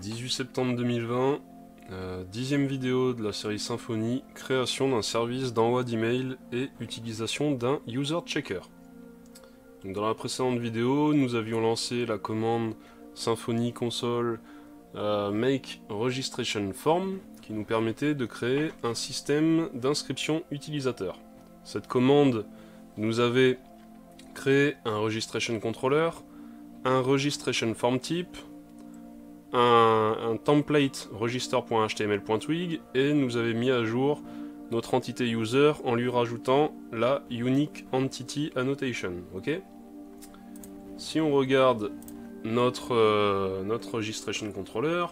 18 septembre 2020, 10e vidéo de la série Symfony, création d'un service d'envoi d'email et utilisation d'un user checker. Donc dans la précédente vidéo, nous avions lancé la commande Symfony console make registration form qui nous permettait de créer un système d'inscription utilisateur. Cette commande nous avait créé un registration controller, un registration form type, un template register.html.twig et nous avait mis à jour notre entité user en lui rajoutant la unique entity annotation. Ok. Si on regarde notre registration controller,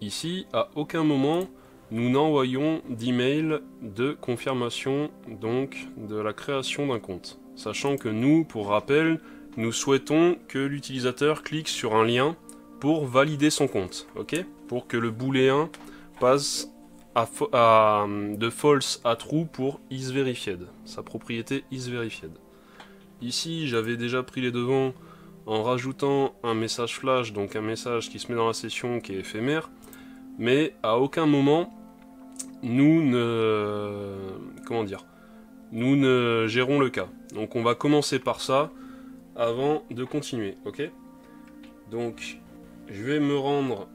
ici à aucun moment nous n'envoyons d'email de confirmation donc de la création d'un compte, sachant que nous, pour rappel, nous souhaitons que l'utilisateur clique sur un lien pour valider son compte, ok, pour que le booléen passe de false à true pour isVerified, sa propriété isVerified. Ici, j'avais déjà pris les devants en rajoutant un message flash, donc un message qui se met dans la session qui est éphémère, mais à aucun moment nous ne gérons le cas. Donc on va commencer par ça avant de continuer, ok. Donc je vais me rendre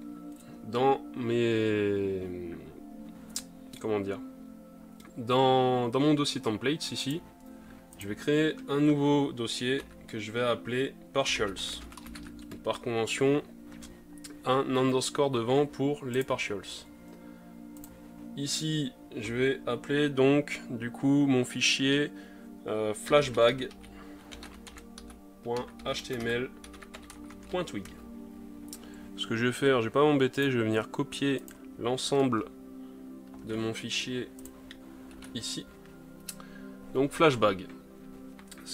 dans mes... dans mon dossier templates ici. Je vais créer un nouveau dossier que je vais appeler partials. Par convention, un underscore devant pour les partials. Ici, je vais appeler donc du coup mon fichier flashbag.html.twig. Ce que je vais faire, je vais pas m'embêter, je vais venir copier l'ensemble de mon fichier ici. Donc flashbag.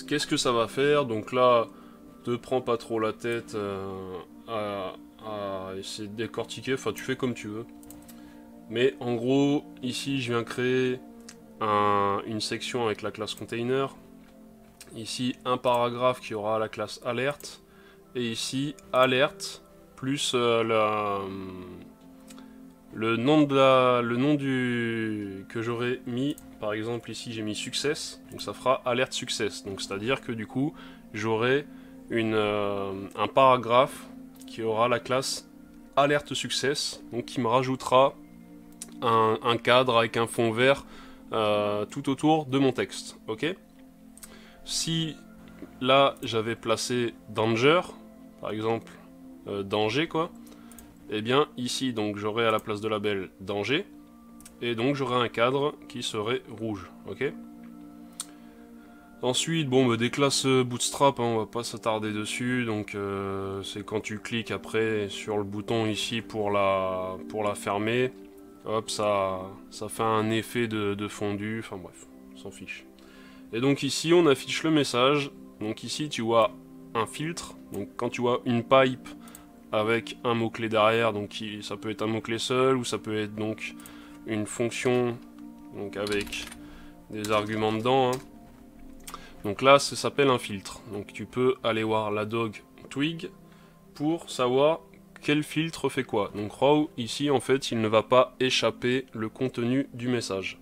Qu'est-ce que ça va faire? Donc là, te prends pas trop la tête à essayer de décortiquer, enfin tu fais comme tu veux. Mais en gros, ici je viens créer une section avec la classe container. Ici un paragraphe qui aura la classe alert. Et ici alert plus le nom que j'aurais mis. Par exemple ici j'ai mis success, donc ça fera alert success. Donc c'est à dire que du coup j'aurai un paragraphe qui aura la classe alert success, donc qui me rajoutera un cadre avec un fond vert tout autour de mon texte. Ok. Si là j'avais placé danger, par exemple danger quoi, et bien ici donc j'aurai à la place de label danger, et donc j'aurai un cadre qui serait rouge. Ok. Ensuite, bon, des classes Bootstrap, hein, on va pas s'attarder dessus, donc c'est quand tu cliques après sur le bouton ici pour la fermer, hop, ça fait un effet de fondu, enfin bref, on s'en fiche. Et donc ici on affiche le message, donc ici tu vois un filtre, donc quand tu vois une pipe avec un mot-clé derrière, donc ça peut être un mot-clé seul, ou ça peut être donc une fonction donc avec des arguments dedans, hein. Donc là ça s'appelle un filtre, donc tu peux aller voir la dog twig pour savoir quel filtre fait quoi. Donc row ici en fait il ne va pas échapper le contenu du message.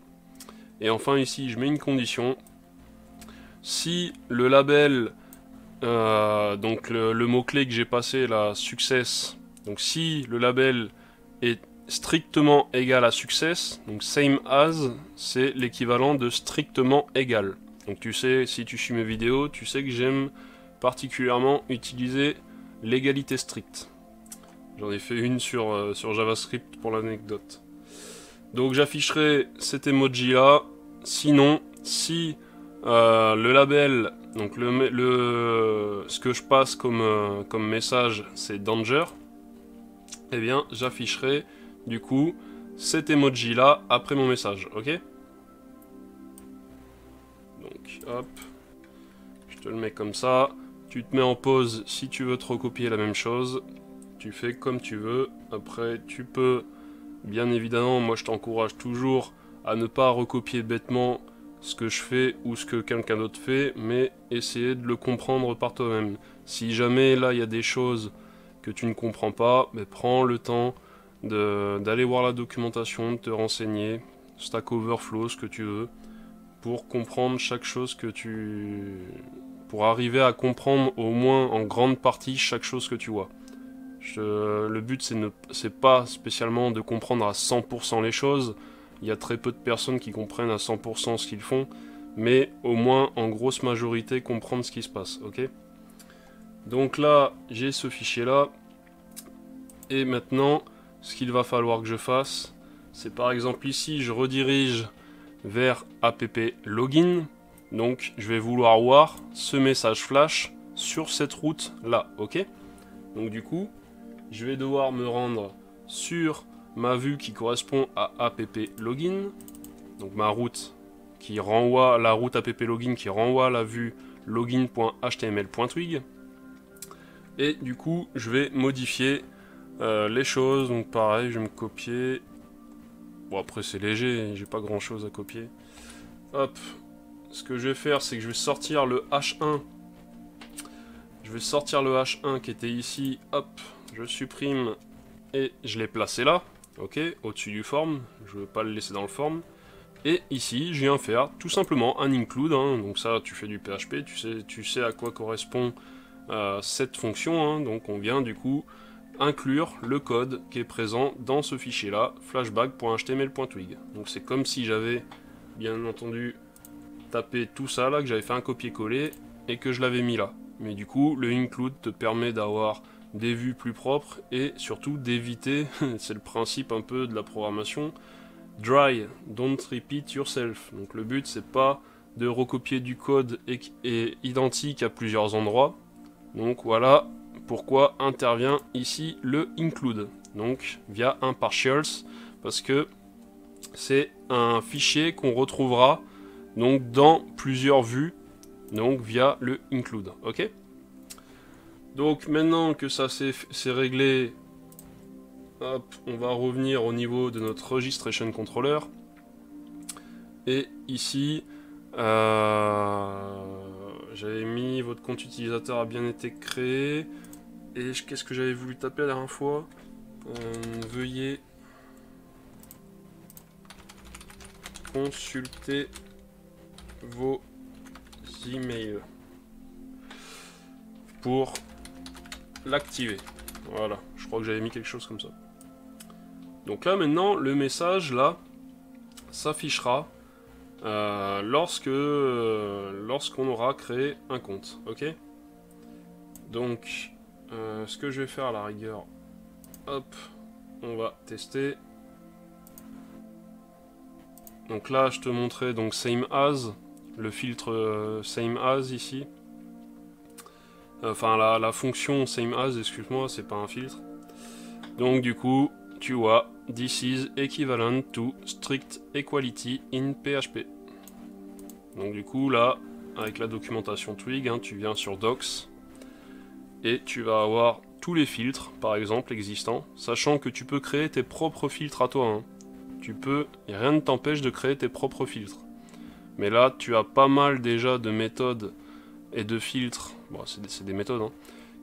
Et enfin ici je mets une condition, si le label donc le mot-clé que j'ai passé là, success, donc si le label est strictement égal à success, donc same as, c'est l'équivalent de strictement égal. Donc tu sais, si tu suis mes vidéos, tu sais que j'aime particulièrement utiliser l'égalité stricte. J'en ai fait une sur JavaScript pour l'anecdote. Donc j'afficherai cet emoji là, sinon si le label, donc ce que je passe comme message c'est danger, et eh bien j'afficherai du coup cet emoji là après mon message, ok. Donc hop, je te le mets comme ça, tu te mets en pause si tu veux te recopier la même chose, tu fais comme tu veux, après tu peux, bien évidemment, moi je t'encourage toujours à ne pas recopier bêtement ce que je fais ou ce que quelqu'un d'autre fait, mais essayer de le comprendre par toi-même. Si jamais là il y a des choses que tu ne comprends pas, mais prends le temps d'aller voir la documentation, de te renseigner, Stack Overflow, ce que tu veux, pour comprendre chaque chose pour arriver à comprendre au moins en grande partie chaque chose que tu vois. Le but c'est pas spécialement de comprendre à 100% les choses, il y a très peu de personnes qui comprennent à 100% ce qu'ils font, mais au moins en grosse majorité comprendre ce qui se passe, ok? Donc là, j'ai ce fichier là, et maintenant, ce qu'il va falloir que je fasse, c'est par exemple ici, je redirige vers app login, donc je vais vouloir voir ce message flash sur cette route là, ok? Donc du coup, je vais devoir me rendre sur ma vue qui correspond à app login, donc ma route qui renvoie la route app login qui renvoie à la vue login.html.twig, et du coup je vais modifier les choses. Donc pareil, je vais me copier. Bon, après c'est léger, j'ai pas grand chose à copier. Hop, ce que je vais faire, c'est que je vais sortir le H1. Je vais sortir le H1 qui était ici. Hop, je supprime et je l'ai placé là. Ok, au-dessus du form. Je ne veux pas le laisser dans le form. Et ici, je viens faire tout simplement un include. Hein. Donc ça, tu fais du PHP, tu sais à quoi correspond cette fonction. Hein. Donc on vient du coup inclure le code qui est présent dans ce fichier là, flashback.html.twig. Donc c'est comme si j'avais bien entendu tapé tout ça là, que j'avais fait un copier-coller et que je l'avais mis là. Mais du coup le include te permet d'avoir des vues plus propres et surtout d'éviter, c'est le principe un peu de la programmation, dry, don't repeat yourself. Donc le but c'est pas de recopier du code et identique à plusieurs endroits. Donc voilà pourquoi intervient ici le include, donc via un partials, parce que c'est un fichier qu'on retrouvera donc dans plusieurs vues, donc via le include, ok? Donc maintenant que ça c'est réglé, hop, on va revenir au niveau de notre registration controller, et ici j'avais mis votre compte utilisateur a bien été créé. Et qu'est-ce que j'avais voulu taper la dernière fois? Veuillez consulter vos emails pour l'activer. Voilà, je crois que j'avais mis quelque chose comme ça. Donc là maintenant, le message là s'affichera lorsqu'on aura créé un compte, ok? Donc ce que je vais faire à la rigueur, hop, on va tester. Donc là, je te montrais donc same as, le filtre same as ici. Enfin, la fonction same as, excuse-moi, c'est pas un filtre. Donc du coup, tu vois, this is equivalent to strict equality in PHP. Donc du coup, là, avec la documentation Twig, hein, tu viens sur Docs. Et tu vas avoir tous les filtres, par exemple, existants, sachant que tu peux créer tes propres filtres à toi. Hein. Rien ne t'empêche de créer tes propres filtres. Mais là, tu as pas mal déjà de méthodes et de filtres, bon, c'est des méthodes, hein,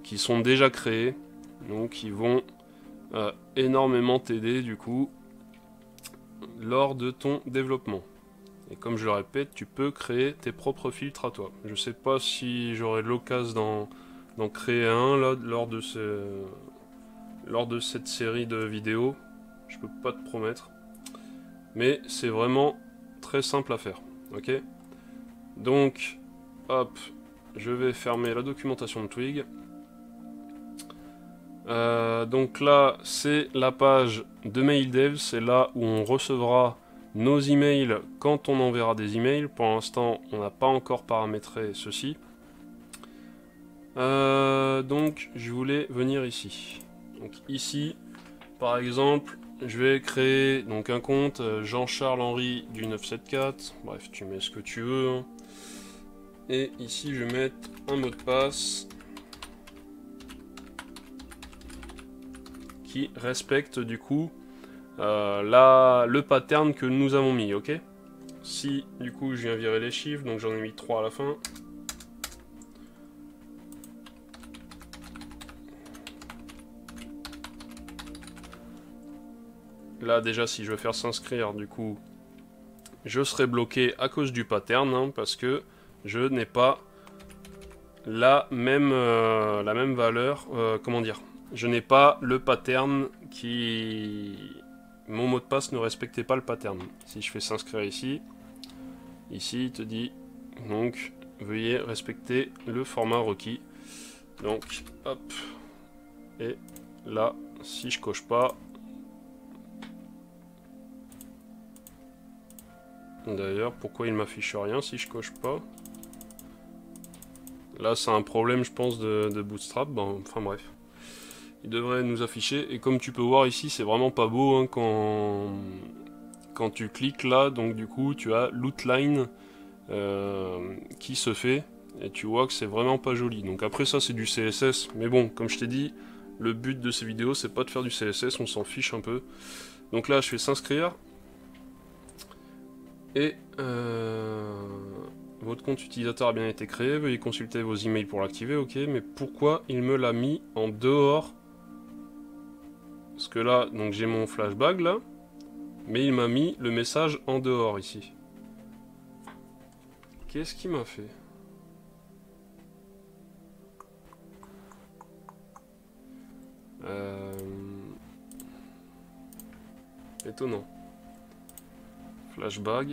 qui sont déjà créées, donc qui vont énormément t'aider, du coup, lors de ton développement. Et comme je le répète, tu peux créer tes propres filtres à toi. Je sais pas si j'aurai l'occasion d'en créer un là, lors de cette série de vidéos. Je peux pas te promettre. Mais c'est vraiment très simple à faire. Ok? Donc, hop, je vais fermer la documentation de Twig. Donc là, c'est la page de MailDev. C'est là où on recevra nos emails quand on enverra des emails. Pour l'instant, on n'a pas encore paramétré ceci. Donc je voulais venir ici. Donc ici, par exemple, je vais créer donc un compte Jean-Charles Henry du 974. Bref, tu mets ce que tu veux. Hein. Et ici, je vais mettre un mot de passe qui respecte du coup le pattern que nous avons mis, ok? Si du coup je viens virer les chiffres, donc j'en ai mis 3 à la fin. Là déjà si je veux faire s'inscrire, du coup, je serai bloqué à cause du pattern, hein, parce que je n'ai pas la même valeur, comment dire, je n'ai pas le pattern qui... Mon mot de passe ne respectait pas le pattern. Si je fais s'inscrire ici, il te dit, donc, veuillez respecter le format requis. Donc, hop, et là, si je coche pas, d'ailleurs, pourquoi il m'affiche rien si je coche pas? Là, c'est un problème, je pense, de Bootstrap. Bon, enfin bref. Il devrait nous afficher. Et comme tu peux voir ici, c'est vraiment pas beau hein, quand tu cliques là. Donc du coup, tu as l'outline qui se fait. Et tu vois que c'est vraiment pas joli. Donc après ça, c'est du CSS. Mais bon, comme je t'ai dit, le but de ces vidéos, c'est pas de faire du CSS. On s'en fiche un peu. Donc là, je fais s'inscrire. Et... votre compte utilisateur a bien été créé, veuillez consulter vos emails pour l'activer, ok, mais pourquoi il me l'a mis en dehors? Parce que là, donc j'ai mon flashback là, mais il m'a mis le message en dehors ici. Qu'est-ce qu'il m'a fait? Étonnant. Flashback.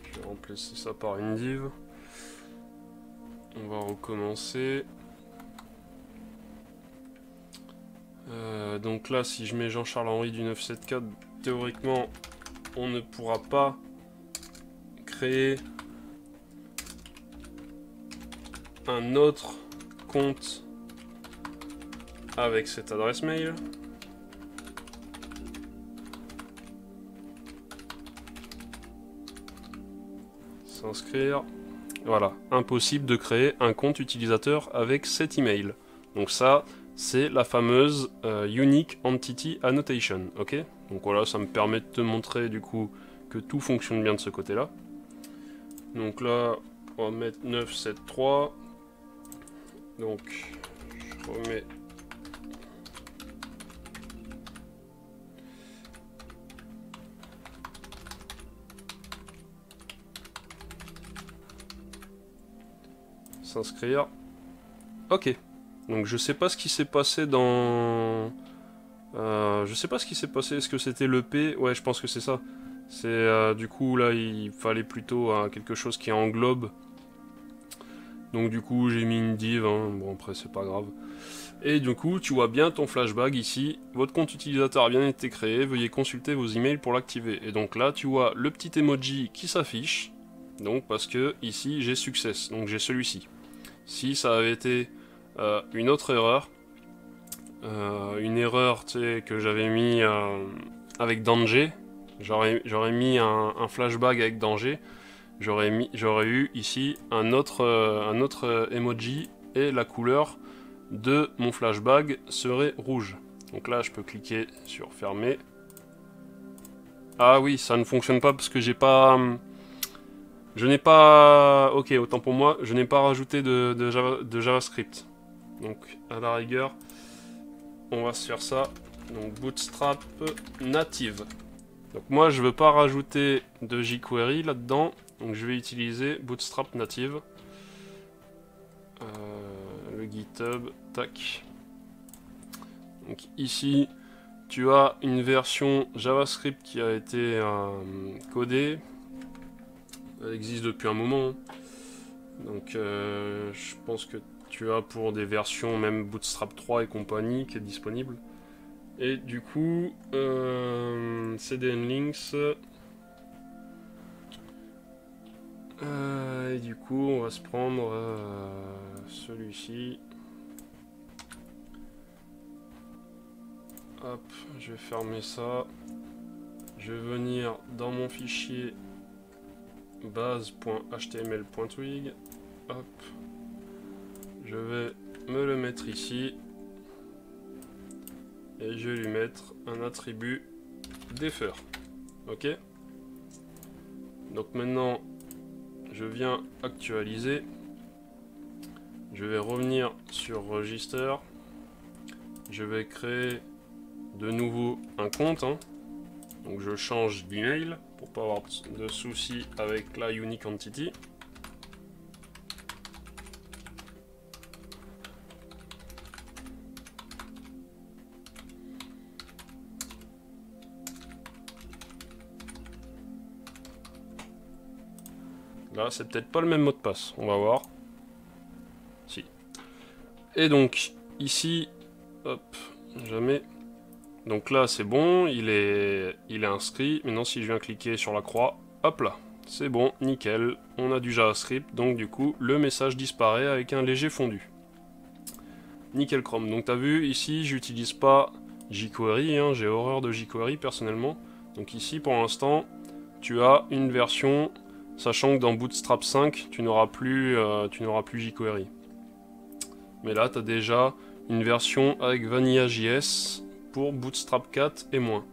Je vais remplacer ça par une div. On va recommencer. Donc là, si je mets Jean-Charles-Henri du 974, théoriquement, on ne pourra pas créer un autre compte avec cette adresse mail. S'inscrire. Voilà, impossible de créer un compte utilisateur avec cet email. Donc ça, c'est la fameuse Unique Entity Annotation, ok? Donc voilà, ça me permet de te montrer du coup que tout fonctionne bien de ce côté-là. Donc là, on va mettre 973. Donc, je remets... S'inscrire. Ok. Donc je sais pas ce qui s'est passé dans... je sais pas ce qui s'est passé. Est-ce que c'était l'EP? Ouais, je pense que c'est ça. C'est du coup là, il fallait plutôt quelque chose qui englobe. Donc du coup, j'ai mis une div. Hein. Bon, après, c'est pas grave. Et du coup, tu vois bien ton flashback ici. Votre compte utilisateur a bien été créé. Veuillez consulter vos emails pour l'activer. Et donc là, tu vois le petit emoji qui s'affiche. Donc parce que ici, j'ai success. Donc j'ai celui-ci. Si ça avait été une autre erreur, une erreur que j'avais mis avec danger, j'aurais mis un flashback avec danger, j'aurais eu ici un autre emoji et la couleur de mon flashback serait rouge. Donc là je peux cliquer sur fermer. Ah oui, ça ne fonctionne pas parce que j'ai pas... Je n'ai pas... Ok, autant pour moi, je n'ai pas rajouté de JavaScript. Donc, à la rigueur, on va se faire ça. Donc, Bootstrap native. Donc, moi, je veux pas rajouter de jQuery là-dedans. Donc, je vais utiliser Bootstrap native. Le GitHub, tac. Donc, ici, tu as une version JavaScript qui a été codée. Elle existe depuis un moment. Donc je pense que tu as pour des versions même Bootstrap 3 et compagnie qui est disponible. Et du coup, CDN Links. Et du coup, on va se prendre celui-ci. Hop, je vais fermer ça. Je vais venir dans mon fichier base.html.twig. Hop. Je vais me le mettre ici. Et je vais lui mettre un attribut defer. Ok. Donc maintenant, je viens actualiser. je vais revenir sur Register. Je vais créer de nouveau un compte. Hein. Donc je change d'email pour pas avoir de soucis avec la Unique Entity. Là, c'est peut-être pas le même mot de passe. On va voir. Si. Et donc, ici, hop, jamais. Donc là, c'est bon, il est inscrit. Maintenant, si je viens cliquer sur la croix, hop là, c'est bon, nickel. On a du JavaScript, donc du coup, le message disparaît avec un léger fondu. Nickel Chrome. Donc, tu as vu, ici, j'utilise pas jQuery. Hein, j'ai horreur de jQuery, personnellement. Donc ici, pour l'instant, tu as une version... Sachant que dans Bootstrap 5, tu n'auras plus jQuery. Mais là, tu as déjà une version avec Vanilla.js pour Bootstrap 4 et moins.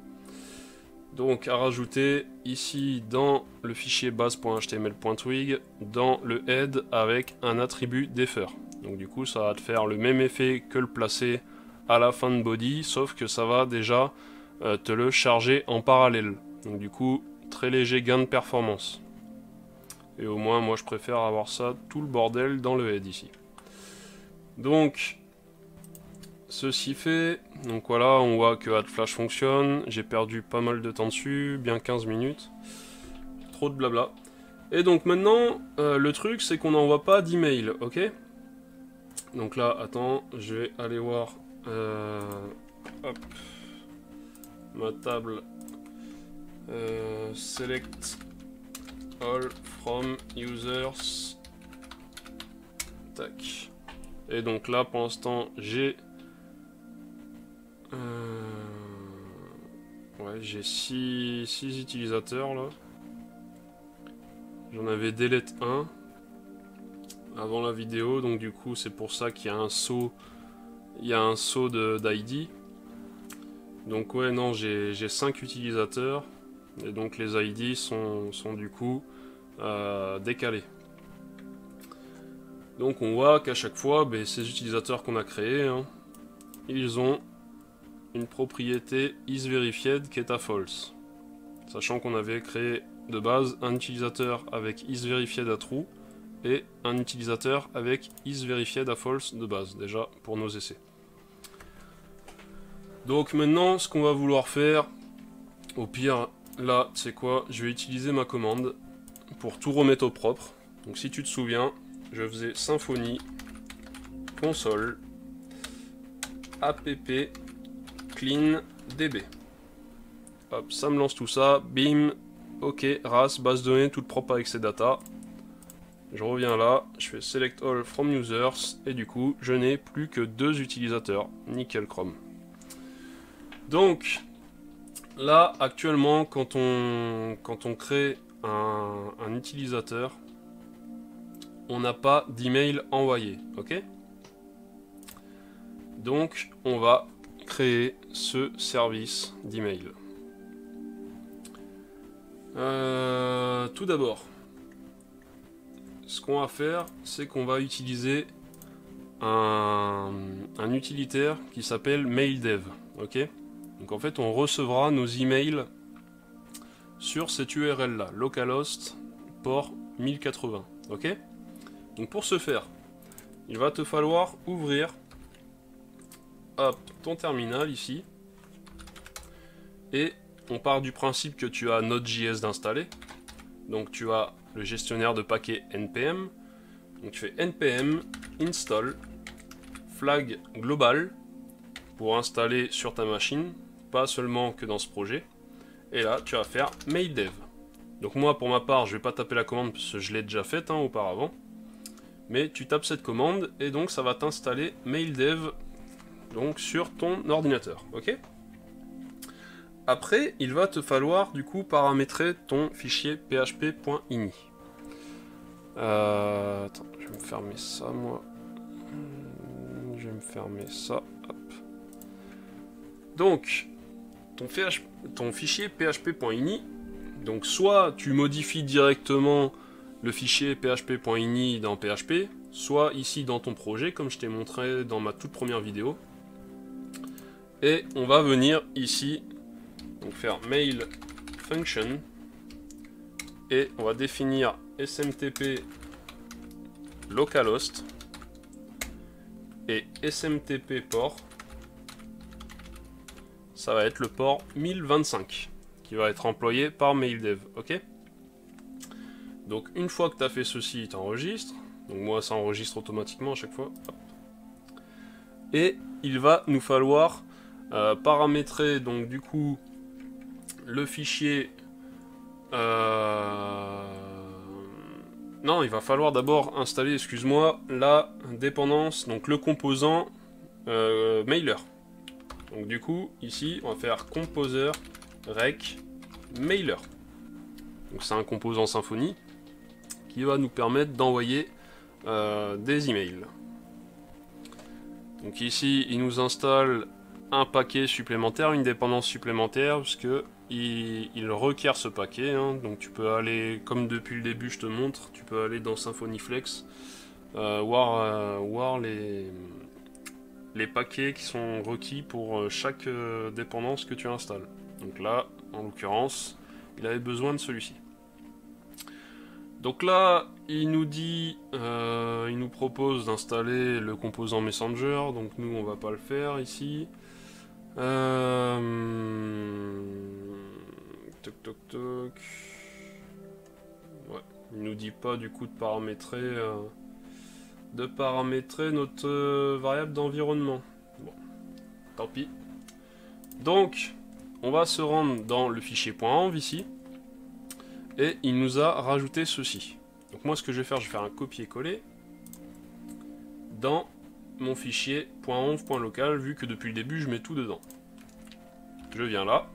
Donc, à rajouter ici dans le fichier base.html.twig, dans le head avec un attribut defer. Donc, du coup, ça va te faire le même effet que le placer à la fin de body, sauf que ça va déjà te le charger en parallèle. Donc, du coup, très léger gain de performance. Et au moins, moi, je préfère avoir ça, tout le bordel, dans le head, ici. Donc, ceci fait. Donc voilà, on voit que AddFlash fonctionne. J'ai perdu pas mal de temps dessus, bien 15 minutes. Trop de blabla. Et donc maintenant, le truc, c'est qu'on n'envoie pas d'email, ok? Donc là, attends, je vais aller voir hop, ma table. Select all from users. Tac. Et donc là, pour l'instant, j'ai... ouais, j'ai 6 utilisateurs là. J'en avais delete 1 avant la vidéo, donc du coup, c'est pour ça qu'il y a un saut. Il y a un saut d'ID. Donc ouais, non, j'ai 5 utilisateurs. Et donc les ID sont du coup décalés. Donc on voit qu'à chaque fois, ces utilisateurs qu'on a créés, hein, ils ont une propriété isVerified qui est à false. Sachant qu'on avait créé de base un utilisateur avec isVerified à true et un utilisateur avec isVerified à false de base, déjà pour nos essais. Donc maintenant, ce qu'on va vouloir faire, au pire, là, c'est quoi? Je vais utiliser ma commande pour tout remettre au propre. Donc si tu te souviens, je faisais Symfony console app clean db. Hop, ça me lance tout ça, bim, ok, race, base de données toute propre avec ses data. Je reviens là, je fais select all from users, et du coup, je n'ai plus que 2 utilisateurs. Nickel Chrome. Donc, là, actuellement, quand on crée un utilisateur, on n'a pas d'email envoyé, ok? Donc, on va créer ce service d'email. Tout d'abord, ce qu'on va faire, c'est qu'on va utiliser un utilitaire qui s'appelle MailDev, ok? Donc en fait, on recevra nos emails sur cette URL là, localhost port 1080, ok? Donc pour ce faire, il va te falloir ouvrir hop, ton terminal ici, et on part du principe que tu as Node.js d'installer. Donc tu as le gestionnaire de paquets npm, donc tu fais npm install flag global pour installer sur ta machine, pas seulement que dans ce projet. Et là tu vas faire MailDev. Donc moi pour ma part je vais pas taper la commande parce que je l'ai déjà faite auparavant, mais tu tapes cette commande et donc ça va t'installer MailDev donc sur ton ordinateur, ok? Après, il va te falloir du coup paramétrer ton fichier php.ini. Attends, je vais me fermer ça moi. Je vais me fermer ça. Hop. Donc, ton fichier php.ini, donc soit tu modifies directement le fichier php.ini dans PHP, soit ici dans ton projet, comme je t'ai montré dans ma toute première vidéo. Et on va venir ici, donc faire mail function, et on va définir SMTP localhost et SMTP port. Ça va être le port 1025 qui va être employé par MailDev, ok? Donc une fois que tu as fait ceci, tu enregistres. Donc moi ça enregistre automatiquement à chaque fois. Hop. Et il va nous falloir paramétrer donc du coup le fichier. Non, il va falloir d'abord installer, excuse-moi, la dépendance, donc le composant mailer. Donc du coup, ici, on va faire composer rec mailer. Donc c'est un composant Symfony qui va nous permettre d'envoyer des emails. Donc ici, il nous installe un paquet supplémentaire, une dépendance supplémentaire, parce que il requiert ce paquet. Hein. Donc tu peux aller, comme depuis le début je te montre, tu peux aller dans Symfony Flex, voir les paquets qui sont requis pour chaque dépendance que tu installes. Donc là, en l'occurrence, il avait besoin de celui-ci. Donc là, il nous dit, il nous propose d'installer le composant Messenger, donc nous on va pas le faire ici. Toc toc toc. Ouais, il nous dit pas du coup de paramétrer notre variable d'environnement. Bon, tant pis. Donc, on va se rendre dans le fichier .env ici. Et il nous a rajouté ceci. Donc moi ce que je vais faire un copier-coller dans mon fichier .env.local, vu que depuis le début je mets tout dedans. Je viens là.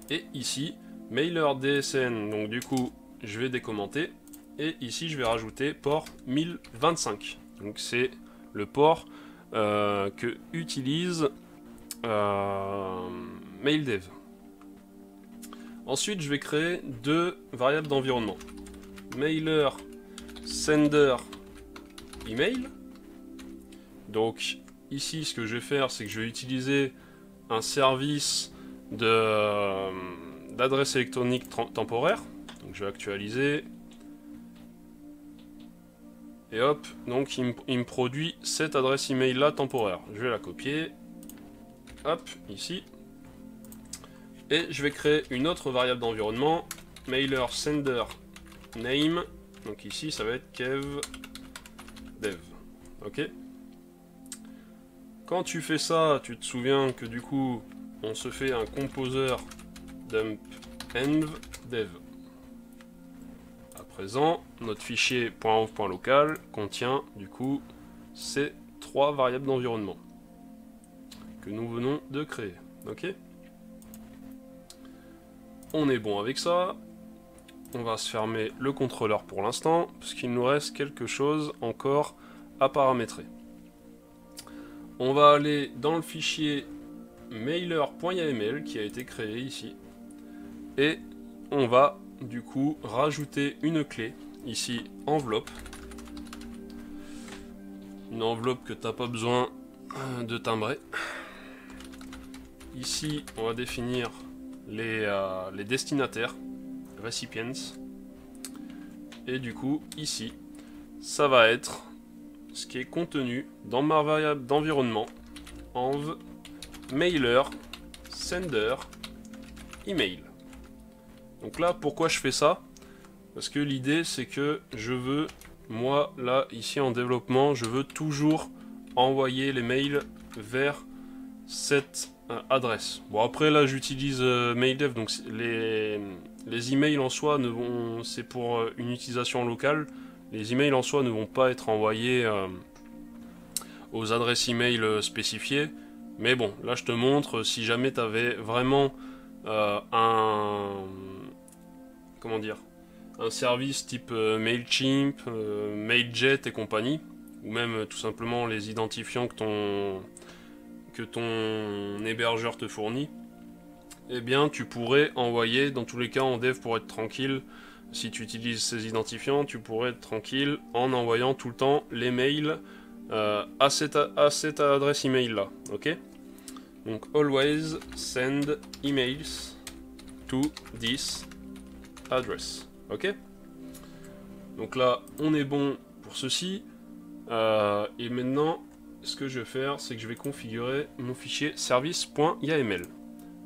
Et ici, mailer DSN, donc du coup je vais décommenter. Et ici je vais rajouter port 1025. Donc c'est le port que utilise MailDev. Ensuite, je vais créer deux variables d'environnement. Mailer, sender, email. Donc, ici, ce que je vais faire, c'est que je vais utiliser un service d'adresse électronique temporaire. Donc, je vais actualiser. Et hop, donc il me produit cette adresse email là temporaire. Je vais la copier. Hop, ici. Et je vais créer une autre variable d'environnement, mailer sender name. Donc ici, ça va être kev dev. Ok. Quand tu fais ça, tu te souviens que du coup, on se fait un composer dump env dev. À présent, notre fichier .env.local contient du coup ces trois variables d'environnement que nous venons de créer. Ok. On est bon avec ça. On va se fermer le contrôleur pour l'instant, parce qu'il nous reste quelque chose encore à paramétrer. On va aller dans le fichier mailer.yml qui a été créé ici. Et on va du coup rajouter une clé, ici enveloppe. Une enveloppe que tu n'as pas besoin de timbrer. Ici, on va définir les destinataires, recipients, et du coup ici ça va être ce qui est contenu dans ma variable d'environnement env mailer sender email. Donc là, pourquoi je fais ça? Parce que l'idée c'est que je veux, moi là ici en développement, je veux toujours envoyer les mails vers cette adresse. Bon, après là j'utilise MailDev, donc les emails en soi c'est pour une utilisation locale. Les emails en soi ne vont pas être envoyés aux adresses email spécifiées. Mais bon, là je te montre, si jamais tu avais vraiment comment dire, un service type Mailchimp, Mailjet et compagnie, ou même tout simplement les identifiants que ton hébergeur te fournit, eh bien tu pourrais envoyer, dans tous les cas en dev pour être tranquille, si tu utilises ces identifiants, tu pourrais être tranquille en envoyant tout le temps les mails à cette adresse email là, ok? Donc always send emails to this address, ok? Donc là, on est bon pour ceci. Et maintenant, ce que je vais faire, c'est que je vais configurer mon fichier service.yaml.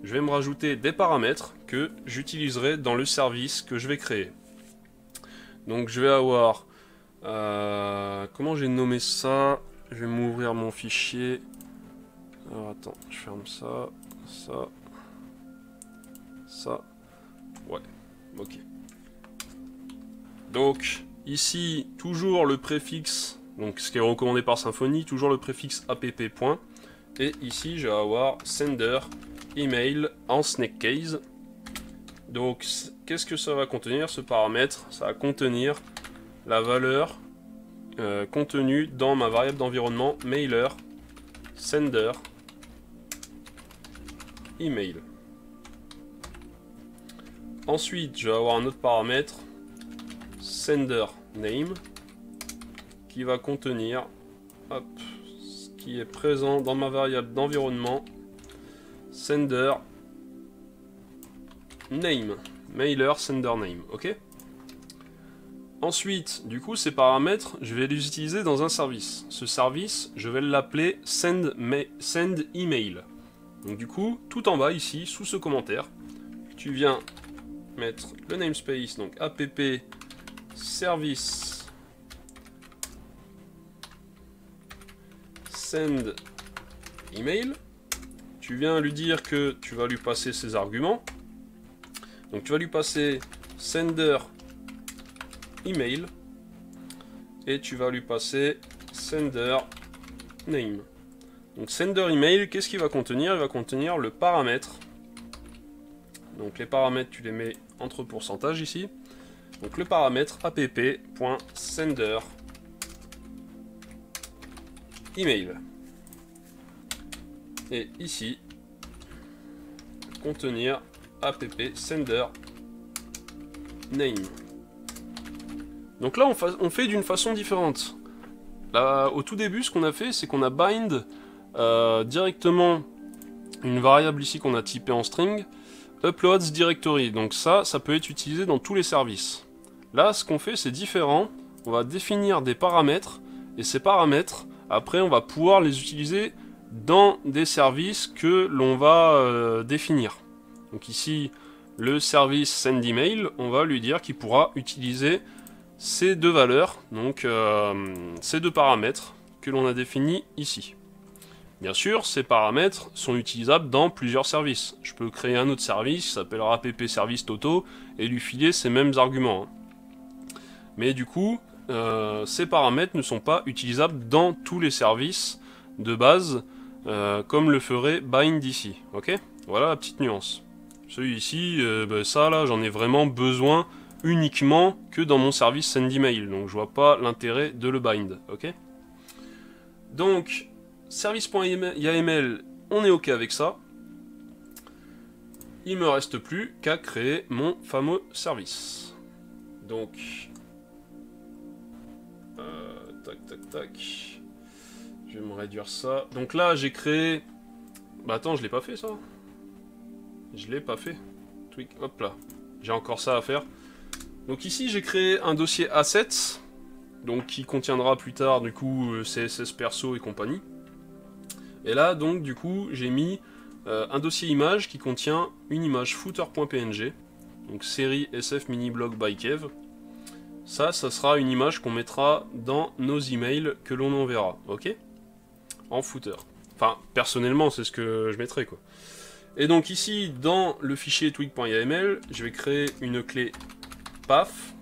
Je vais me rajouter des paramètres que j'utiliserai dans le service que je vais créer. Donc je vais avoir... comment j'ai nommé ça? Je vais m'ouvrir mon fichier. Alors attends, je ferme ça, ça, ça. Ouais, ok. Donc ici, toujours le préfixe, donc ce qui est recommandé par Symfony, toujours le préfixe app. Et ici, je vais avoir sender email en snake case. Donc, qu'est-ce que ça va contenir ce paramètre? Ça va contenir la valeur contenue dans ma variable d'environnement mailer sender email. Ensuite, je vais avoir un autre paramètre sender name qui va contenir hop, ce qui est présent dans ma variable d'environnement sender name, mailer sender name, ok? Ensuite, du coup, ces paramètres, je vais les utiliser dans un service. Ce service, je vais l'appeler send email. Donc du coup, tout en bas ici, sous ce commentaire, tu viens mettre le namespace, donc app service send email. Tu viens lui dire que tu vas lui passer ses arguments. Donc tu vas lui passer sender email et tu vas lui passer sender name. Donc sender email, qu'est-ce qu'il va contenir? Il va contenir le paramètre. Donc les paramètres, tu les mets entre pourcentages ici. Donc le paramètre app.sender email. Et ici, contenir app sender name. Donc là, on fait d'une façon différente. Là, au tout début, ce qu'on a fait, c'est qu'on a bind directement une variable ici qu'on a typée en string, uploads directory. Donc ça peut être utilisé dans tous les services. Là, ce qu'on fait, c'est différent. On va définir des paramètres, et ces paramètres, après, on va pouvoir les utiliser dans des services que l'on va définir. Donc ici, le service send email, on va lui dire qu'il pourra utiliser ces deux valeurs, donc ces deux paramètres que l'on a définis ici. Bien sûr, ces paramètres sont utilisables dans plusieurs services. Je peux créer un autre service qui s'appellera app service toto et lui filer ces mêmes arguments. Mais du coup, ces paramètres ne sont pas utilisables dans tous les services de base, comme le ferait bind ici. Ok? Voilà la petite nuance. Celui-ci, ça là, j'en ai vraiment besoin uniquement que dans mon service send email, donc je vois pas l'intérêt de le bind, ok? Donc, service.yaml, on est ok avec ça. Il me reste plus qu'à créer mon fameux service. Donc, tac, je vais me réduire ça. Donc là, j'ai créé... Bah attends, je l'ai pas fait ça. Je l'ai pas fait. Tweak, hop là. J'ai encore ça à faire. Donc ici, j'ai créé un dossier assets, donc qui contiendra plus tard du coup CSS perso et compagnie. Et là, donc du coup, j'ai mis un dossier image qui contient une image footer.png, donc série SF mini blog by Kev. Ça sera une image qu'on mettra dans nos emails que l'on enverra, ok? En footer. Enfin, personnellement, c'est ce que je mettrai, quoi. Et donc ici, dans le fichier twig.yaml, je vais créer une clé paf.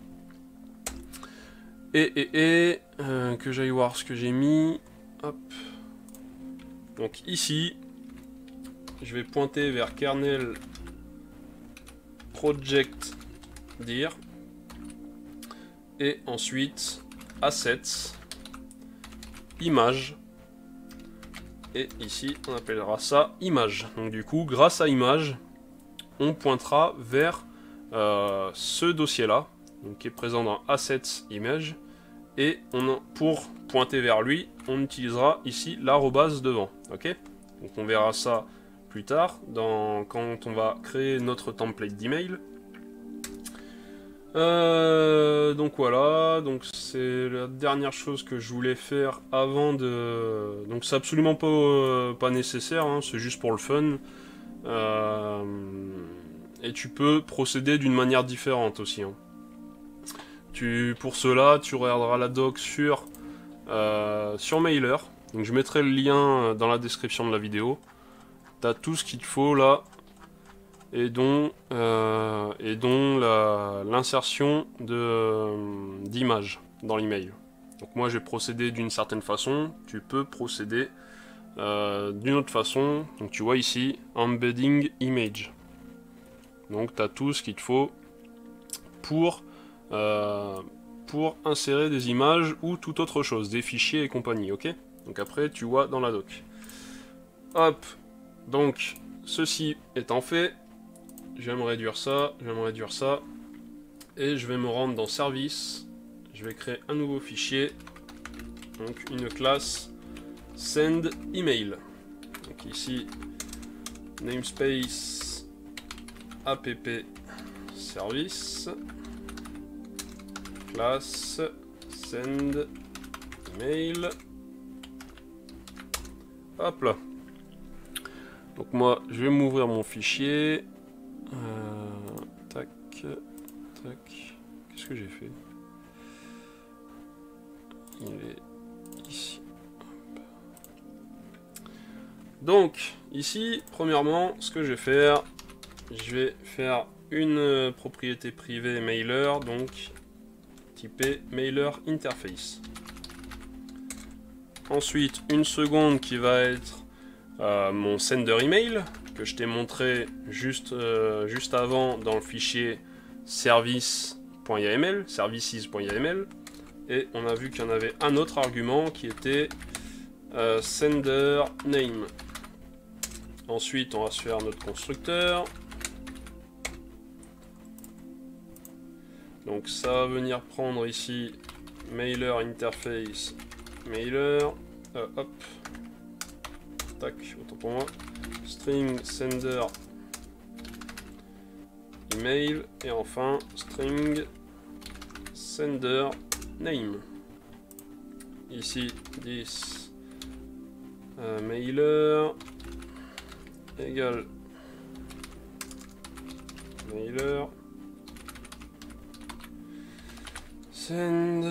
Et que j'aille voir ce que j'ai mis. Hop. Donc ici, je vais pointer vers kernel project dir. Et ensuite, assets, image. Et ici, on appellera ça image. Donc du coup, grâce à image, on pointera vers ce dossier-là, donc qui est présent dans Assets Image, et pour pointer vers lui, on utilisera ici l'arrobase devant. Ok, donc on verra ça plus tard quand on va créer notre template d'email. Donc voilà, donc c'est la dernière chose que je voulais faire avant de... Donc c'est absolument pas nécessaire, hein, c'est juste pour le fun. Et tu peux procéder d'une manière différente aussi. Hein. Pour cela, tu regarderas la doc sur Mailer. Donc je mettrai le lien dans la description de la vidéo. Tu as tout ce qu'il te faut là. Et dont l'insertion d'images dans l'email. Donc moi j'ai procédé d'une certaine façon, tu peux procéder d'une autre façon. Donc tu vois ici, embedding image. Donc tu as tout ce qu'il te faut pour insérer des images ou toute autre chose, des fichiers et compagnie, ok? Donc après tu vois dans la doc. Hop, donc ceci étant fait, je vais me réduire ça, et je vais me rendre dans Service, je vais créer un nouveau fichier, donc une classe Send Email. Donc ici, namespace app service, classe Send Email, hop là. Donc moi, je vais m'ouvrir mon fichier. Tac, tac. Qu'est-ce que j'ai fait? Il est ici. Donc, ici, premièrement, ce que je vais faire une propriété privée mailer, donc typée mailer interface. Ensuite, une seconde qui va être mon sender email, que je t'ai montré juste avant dans le fichier service.yml, services.yml, et on a vu qu'il y en avait un autre argument qui était sender name. Ensuite, on va se faire notre constructeur. Donc ça va venir prendre ici mailer interface mailer, hop, tac, autant pour moi, string sender email, et enfin string sender name. Ici 10 mailer égale mailer send.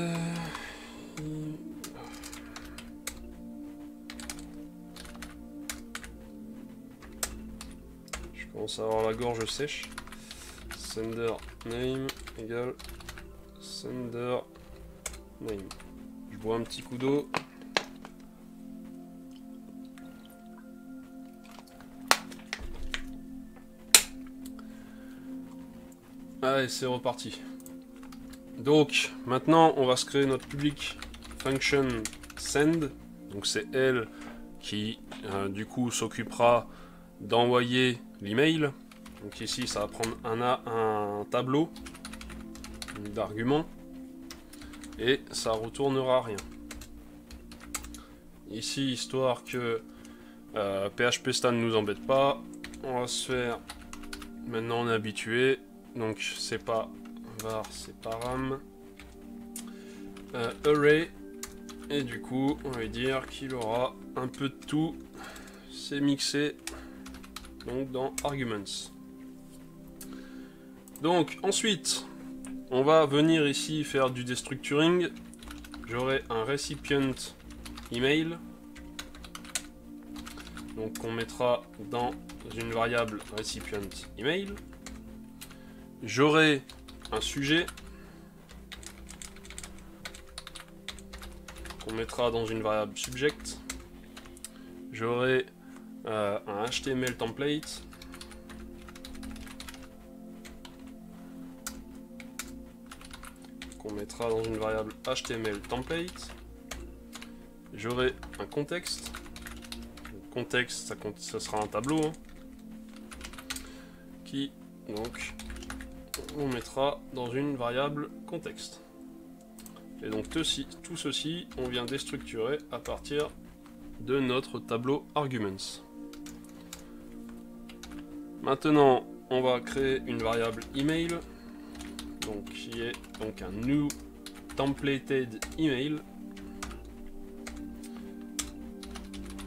Je commence à avoir la gorge sèche. Sender name égale sender name. Je bois un petit coup d'eau. Allez, c'est reparti. Donc, maintenant, on va se créer notre public function send. Donc, c'est elle qui, du coup, s'occupera d'envoyer l'email. Donc, ici, ça va prendre un tableau d'arguments et ça retournera rien. Ici, histoire que PHPStan ne nous embête pas, on va se faire. Maintenant, on est habitué. Donc, c'est pas var, c'est param array, et du coup on va lui dire qu'il aura un peu de tout, c'est mixé donc dans arguments. Donc ensuite on va venir ici faire du destructuring. J'aurai un recipient email, donc on mettra dans une variable recipient email. J'aurai un sujet qu'on mettra dans une variable subject. J'aurai un HTML template qu'on mettra dans une variable HTML template. J'aurai un contexte. Le contexte, ça sera un tableau, hein, qui donc on mettra dans une variable contexte. Et donc tout ceci, on vient déstructurer à partir de notre tableau arguments. Maintenant, on va créer une variable email, donc qui est donc un new templated email.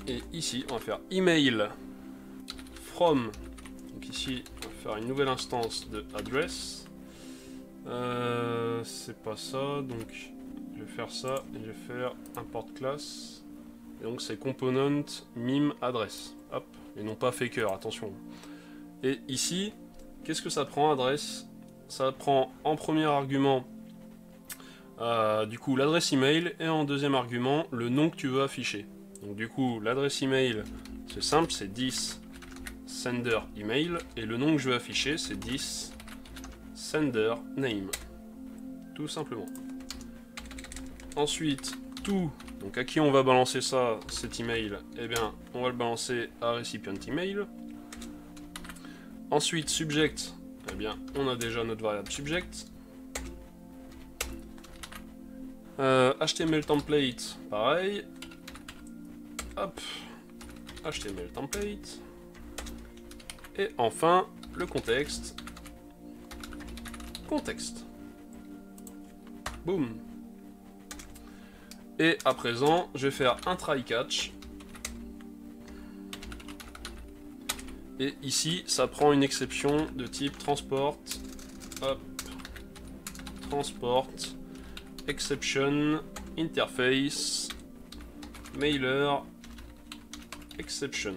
Et ici, on va faire email from. Donc ici, on va faire une nouvelle instance de address. C'est pas ça, donc je vais faire ça et je vais faire import class. Et donc c'est component mime address. Hop, et non pas faker, attention. Et ici, qu'est-ce que ça prend adresse? Ça prend en premier argument du coup l'adresse email et en deuxième argument le nom que tu veux afficher. Donc du coup l'adresse email c'est simple, c'est 10 sender email et le nom que je veux afficher c'est 10 sender name. Tout simplement. Ensuite tout, donc à qui on va balancer ça, cet email? Eh bien on va le balancer à recipient email. Ensuite subject, eh bien on a déjà notre variable subject. HTML template, pareil. Hop, HTML template. Et enfin, le contexte. Contexte. Boum. Et à présent, je vais faire un try catch. Et ici, ça prend une exception de type transport. Hop. Transport. Exception. Interface. Mailer. Exception.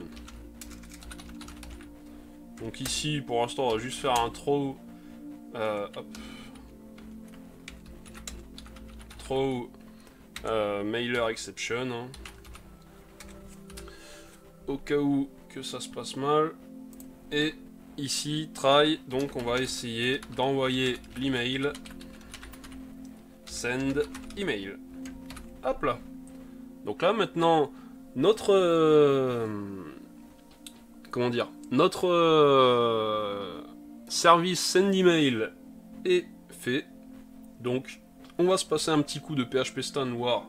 Donc ici, pour l'instant, on va juste faire un throw. Hop. Throw. Mailer exception. Hein. Au cas où que ça se passe mal. Et ici, try, donc on va essayer d'envoyer l'email. Send email. Hop là. Donc là maintenant, notre comment dire, notre service send email est fait. Donc on va se passer un petit coup de PHP Stan voir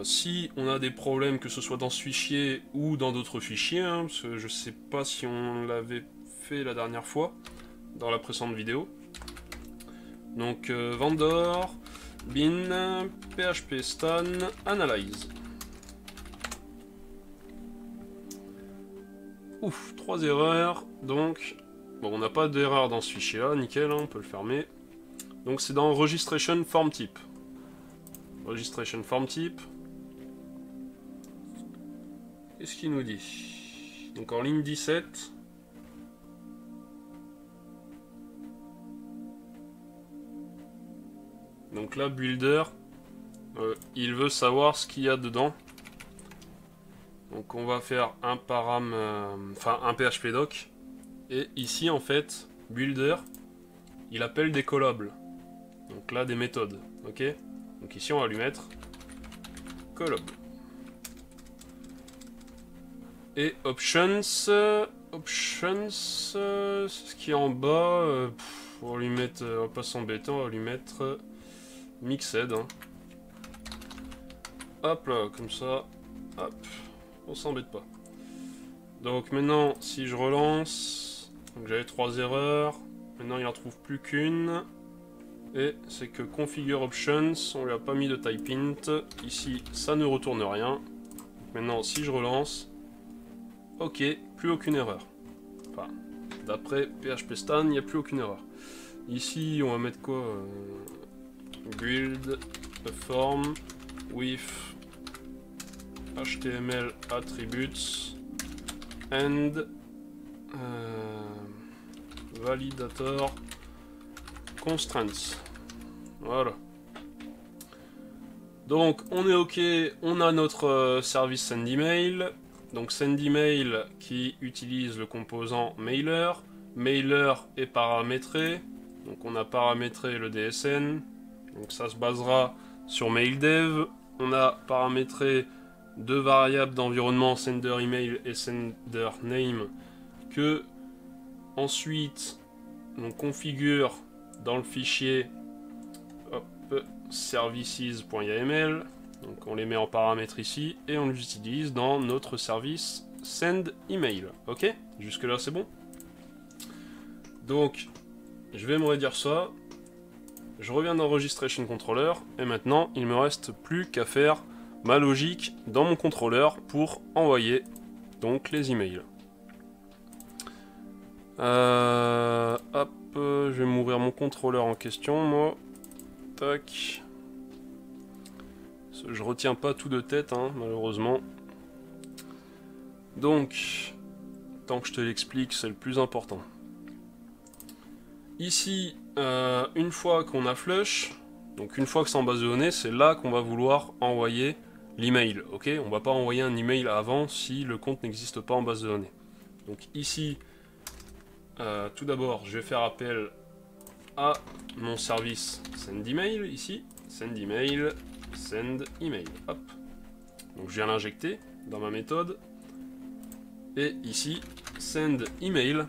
si on a des problèmes, que ce soit dans ce fichier ou dans d'autres fichiers, hein, parce que je sais pas si on l'avait fait la dernière fois, dans la précédente vidéo. Donc vendor, bin, PHP Stan, analyze. Ouf, 3 erreurs, donc bon, on n'a pas d'erreur dans ce fichier là, nickel, hein, on peut le fermer. Donc c'est dans registration form type. Registration form type. Qu'est-ce qu'il nous dit? Donc en ligne 17. Donc là, builder, il veut savoir ce qu'il y a dedans. Donc on va faire un param, enfin un PHP doc. Et ici en fait, builder, il appelle des collables. Donc là des méthodes, ok. Donc ici on va lui mettre collab. Et options, ce qui est en bas, on va lui mettre, on va pas s'embêter, on va lui mettre mixed. Hein. Hop là, comme ça, hop, on s'embête pas. Donc maintenant, si je relance, donc j'avais 3 erreurs, maintenant il en trouve plus qu'une. Et c'est que configure options, on lui a pas mis de type int. Ici, ça ne retourne rien. Donc maintenant, si je relance, ok, plus aucune erreur. Enfin, d'après PHP Stan, il n'y a plus aucune erreur. Ici, on va mettre quoi? Build a form with HTML attributes and validator constraints. Voilà. Donc on est ok, on a notre service send email. Donc send email qui utilise le composant mailer. Mailer est paramétré. Donc on a paramétré le DSN. Donc ça se basera sur maildev. On a paramétré deux variables d'environnement sender email et sender name que ensuite on configure dans le fichier services.yml. Donc on les met en paramètres ici et on les utilise dans notre service send email. Ok? Jusque là c'est bon? Donc je vais me redire ça. Je reviens dans Registration Controller et maintenant il me reste plus qu'à faire ma logique dans mon contrôleur pour envoyer donc les emails. Hop, je vais m'ouvrir mon contrôleur en question, moi. Tac. Je retiens pas tout de tête, hein, malheureusement. Donc, tant que je te l'explique, c'est le plus important. Ici, une fois qu'on a flush, donc une fois que c'est en base de données, c'est là qu'on va vouloir envoyer l'email. Ok, on va pas envoyer un email avant si le compte n'existe pas en base de données. Donc ici, tout d'abord, je vais faire appel à mon service send email ici, send email, hop. Donc je viens l'injecter dans ma méthode. Et ici, send email,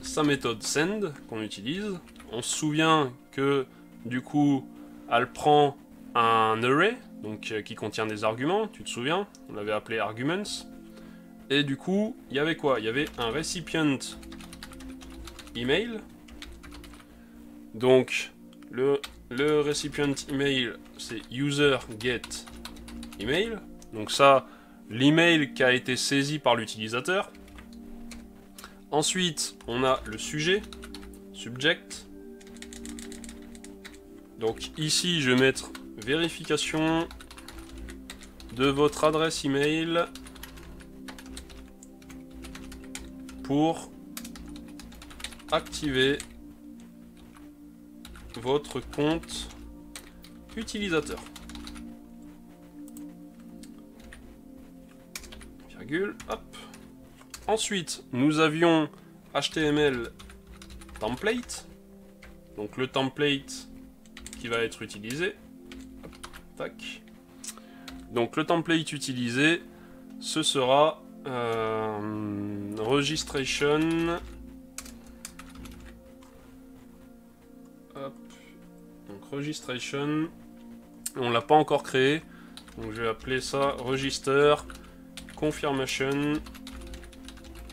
sa méthode send qu'on utilise. On se souvient que du coup, elle prend un array, donc qui contient des arguments, tu te souviens, on l'avait appelé arguments. Et du coup, il y avait quoi? Il y avait un recipient email. Donc, le recipient email, c'est user get email. Donc ça, l'email qui a été saisi par l'utilisateur. Ensuite, on a le sujet, subject. Donc ici, je vais mettre vérification de votre adresse email pour activer votre compte utilisateur. Virgule, hop. Ensuite, nous avions HTML template. Donc le template qui va être utilisé. Hop, tac. Donc le template utilisé, ce sera registration. Hop. Donc registration. On l'a pas encore créé. Donc je vais appeler ça register confirmation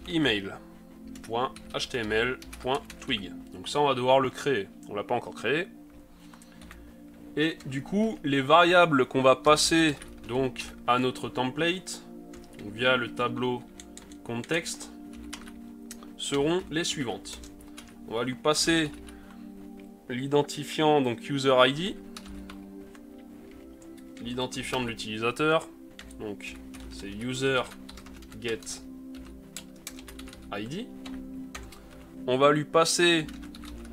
email.html.twig. Donc ça on va devoir le créer. On l'a pas encore créé. Et du coup, les variables qu'on va passer donc à notre template, donc via le tableau context, seront les suivantes. On va lui passer l'identifiant, donc user ID, l'identifiant de l'utilisateur, donc c'est user get ID. On va lui passer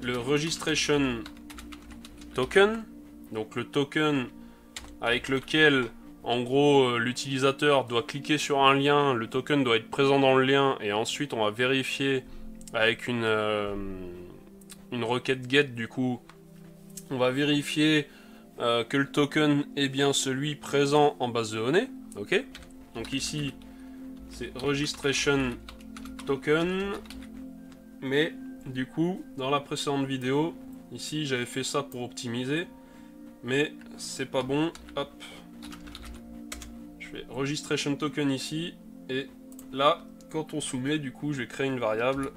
le registration token, donc le token avec lequel en gros l'utilisateur doit cliquer sur un lien, le token doit être présent dans le lien et ensuite on va vérifier avec une requête get. Du coup on va vérifier que le token est bien celui présent en base de données. Ok, donc ici c'est registration token, mais du coup dans la précédente vidéo ici j'avais fait ça pour optimiser, mais c'est pas bon. Hop, je fais registration token ici et là quand on soumet, du coup je vais créer une variable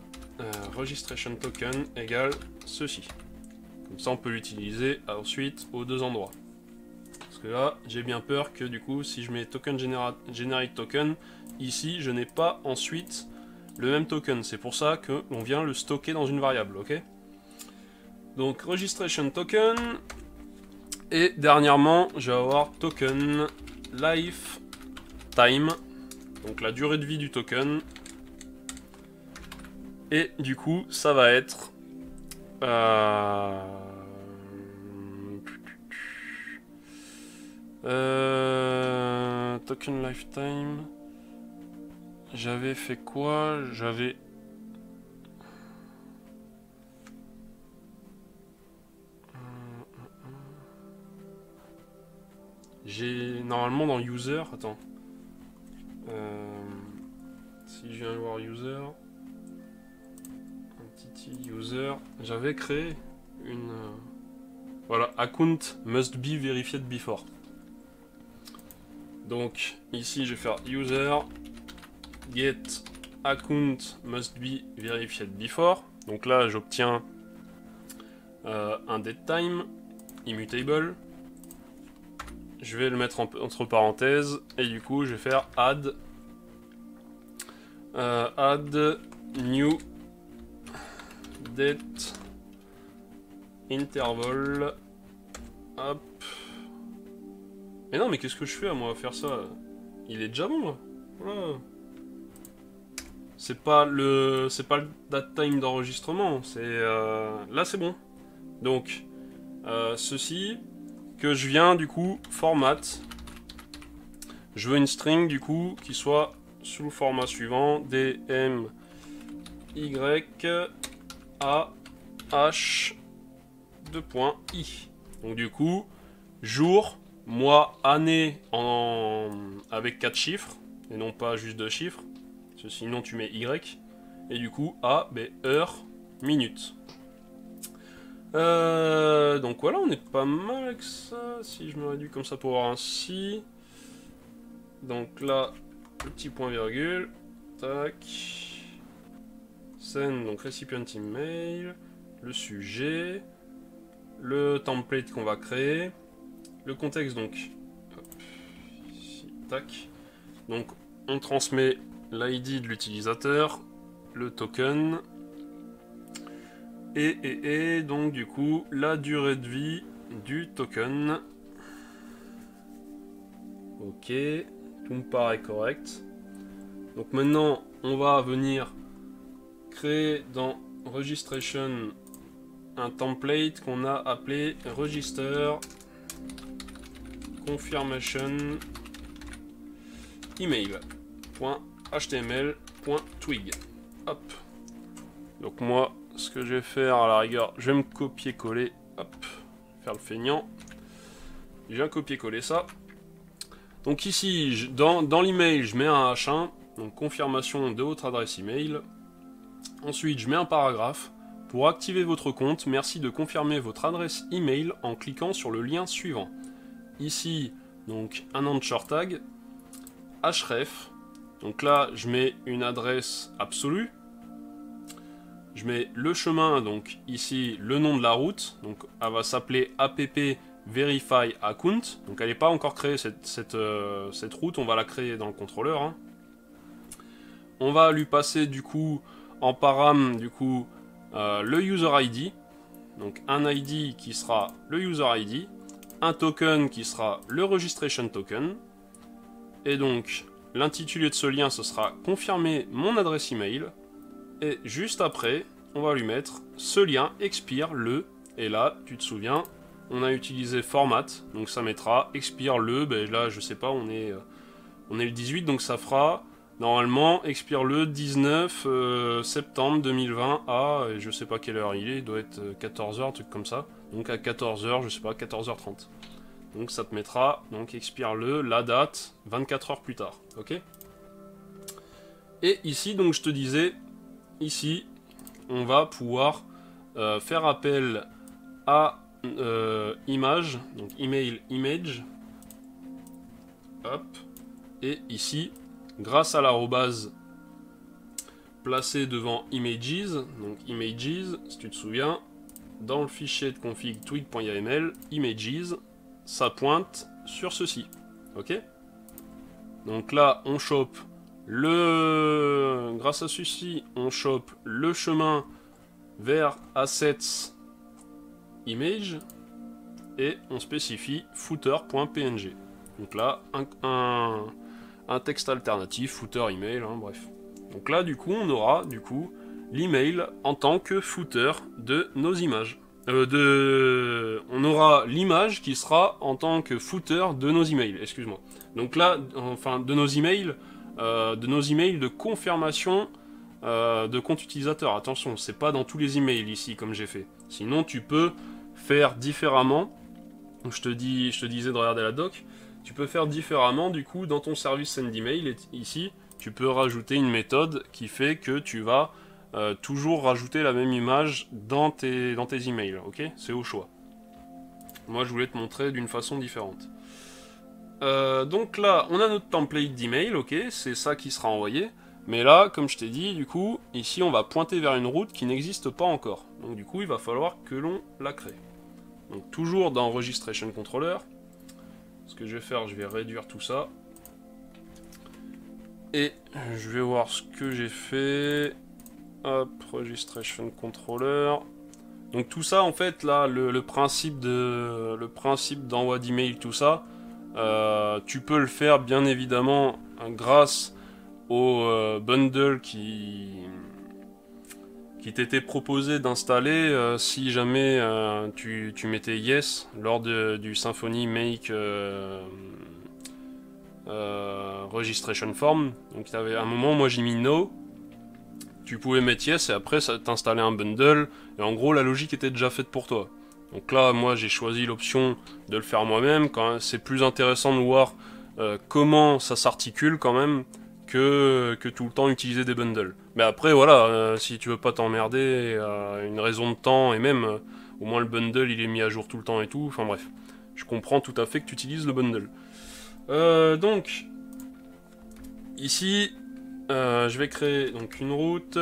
registration token égale ceci. Comme ça on peut l'utiliser ensuite aux deux endroits. Parce que là j'ai bien peur que du coup si je mets token generate token ici, je n'ai pas ensuite le même token. C'est pour ça qu'on vient le stocker dans une variable, ok? Donc registration token. Et dernièrement, je vais avoir token lifetime. Donc la durée de vie du token. Et du coup, ça va être token lifetime. J'avais fait quoi? J'avais... J'ai normalement dans user... Attends. Si je viens voir user... Un petit si user, j'avais créé une... voilà, account must be verified before. Donc ici je vais faire user get account must be verified before. Donc là j'obtiens un datetime immutable. Je vais le mettre entre parenthèses et du coup je vais faire add new date interval. Hop. Mais non, mais qu'est-ce que je fais à moi à faire ça? Il est déjà bon là. Voilà. C'est pas le date time d'enregistrement, c'est là c'est bon. Donc ceci que je viens du coup format. Je veux une string du coup qui soit sous le format suivant dm y a h 2.i. Donc du coup jour, mois, année avec 4 chiffres et non pas juste 2 chiffres. Parce que sinon tu mets y et du coup a heure minute. Donc voilà, on est pas mal avec ça. Si je me réduis comme ça pour avoir un si. Donc là, le petit point virgule. Tac. Send, donc recipient email. Le sujet. Le template qu'on va créer. Le contexte, donc. Hop, ici, tac. Donc on transmet l'ID de l'utilisateur. Le token. Et donc du coup la durée de vie du token. Ok, tout me paraît correct. Donc maintenant on va venir créer dans registration un template qu'on a appelé register confirmation email.html.twig. Hop. Donc moi ce que je vais faire à la rigueur, je vais me copier-coller, hop, faire le feignant. Je viens copier-coller ça. Donc ici, dans l'email, je mets un H1, donc confirmation de votre adresse email. Ensuite, je mets un paragraphe. Pour activer votre compte, merci de confirmer votre adresse email en cliquant sur le lien suivant. Ici, donc un answer tag, href. Donc là, je mets une adresse absolue. Je mets le chemin, donc ici le nom de la route, donc elle va s'appeler app verify account, donc elle n'est pas encore créée cette route, on va la créer dans le contrôleur. Hein. On va lui passer du coup en param du coup le user ID, donc un ID qui sera le user ID, un token qui sera le registration token, et donc l'intitulé de ce lien ce sera confirmer mon adresse email. Et juste après, on va lui mettre ce lien expire le. Et là, tu te souviens, on a utilisé format, donc ça mettra expire le. Ben là, je sais pas, on est le 18, donc ça fera normalement expire le 19 septembre 2020 à je sais pas quelle heure il doit être 14h, un truc comme ça. Donc à 14h, je sais pas, 14h30. Donc ça te mettra donc expire le, la date 24 heures plus tard, ok. Et ici, donc je te disais. Ici, on va pouvoir faire appel à image, donc email image. Hop. Et ici, grâce à l'arrobase placée devant images, donc images, si tu te souviens, dans le fichier de config twig.yml, images, ça pointe sur ceci. Ok? Donc là, on chope grâce à ceci, on chope le chemin vers assets image et on spécifie footer.png. Donc là, un texte alternatif, footer email, hein, bref. Donc là, du coup, on aura l'email en tant que footer de nos images. On aura l'image qui sera en tant que footer de nos emails, excuse-moi. Donc là, enfin, de nos emails de confirmation de compte utilisateur. Attention, c'est pas dans tous les emails ici comme j'ai fait. Sinon, tu peux faire différemment. Donc, je te disais de regarder la doc. Tu peux faire différemment. Du coup, dans ton service send email, ici, tu peux rajouter une méthode qui fait que tu vas toujours rajouter la même image dans tes emails, ok? C'est au choix. Moi, je voulais te montrer d'une façon différente. Donc là, on a notre template d'email, ok? C'est ça qui sera envoyé. Mais là, comme je t'ai dit, du coup, ici, on va pointer vers une route qui n'existe pas encore. Donc du coup, il va falloir que l'on la crée. Donc toujours dans Registration Controller. Ce que je vais faire, je vais réduire tout ça. Et je vais voir ce que j'ai fait. Hop, Registration Controller. Donc tout ça, en fait, là, le principe d'envoi d'email, tout ça, tu peux le faire, bien évidemment, grâce au bundle qui t'était proposé d'installer si jamais tu mettais Yes lors du Symfony Make Registration Form. Donc à un moment, moi j'ai mis No. Tu pouvais mettre Yes et après ça t'installait un bundle. Et en gros, la logique était déjà faite pour toi. Donc là, moi j'ai choisi l'option de le faire moi-même. C'est plus intéressant de voir comment ça s'articule quand même que tout le temps utiliser des bundles. Mais après, voilà, si tu veux pas t'emmerder, une raison de temps, et même, au moins le bundle, il est mis à jour tout le temps et tout, enfin bref. Je comprends tout à fait que tu utilises le bundle. Donc, ici, je vais créer donc une route.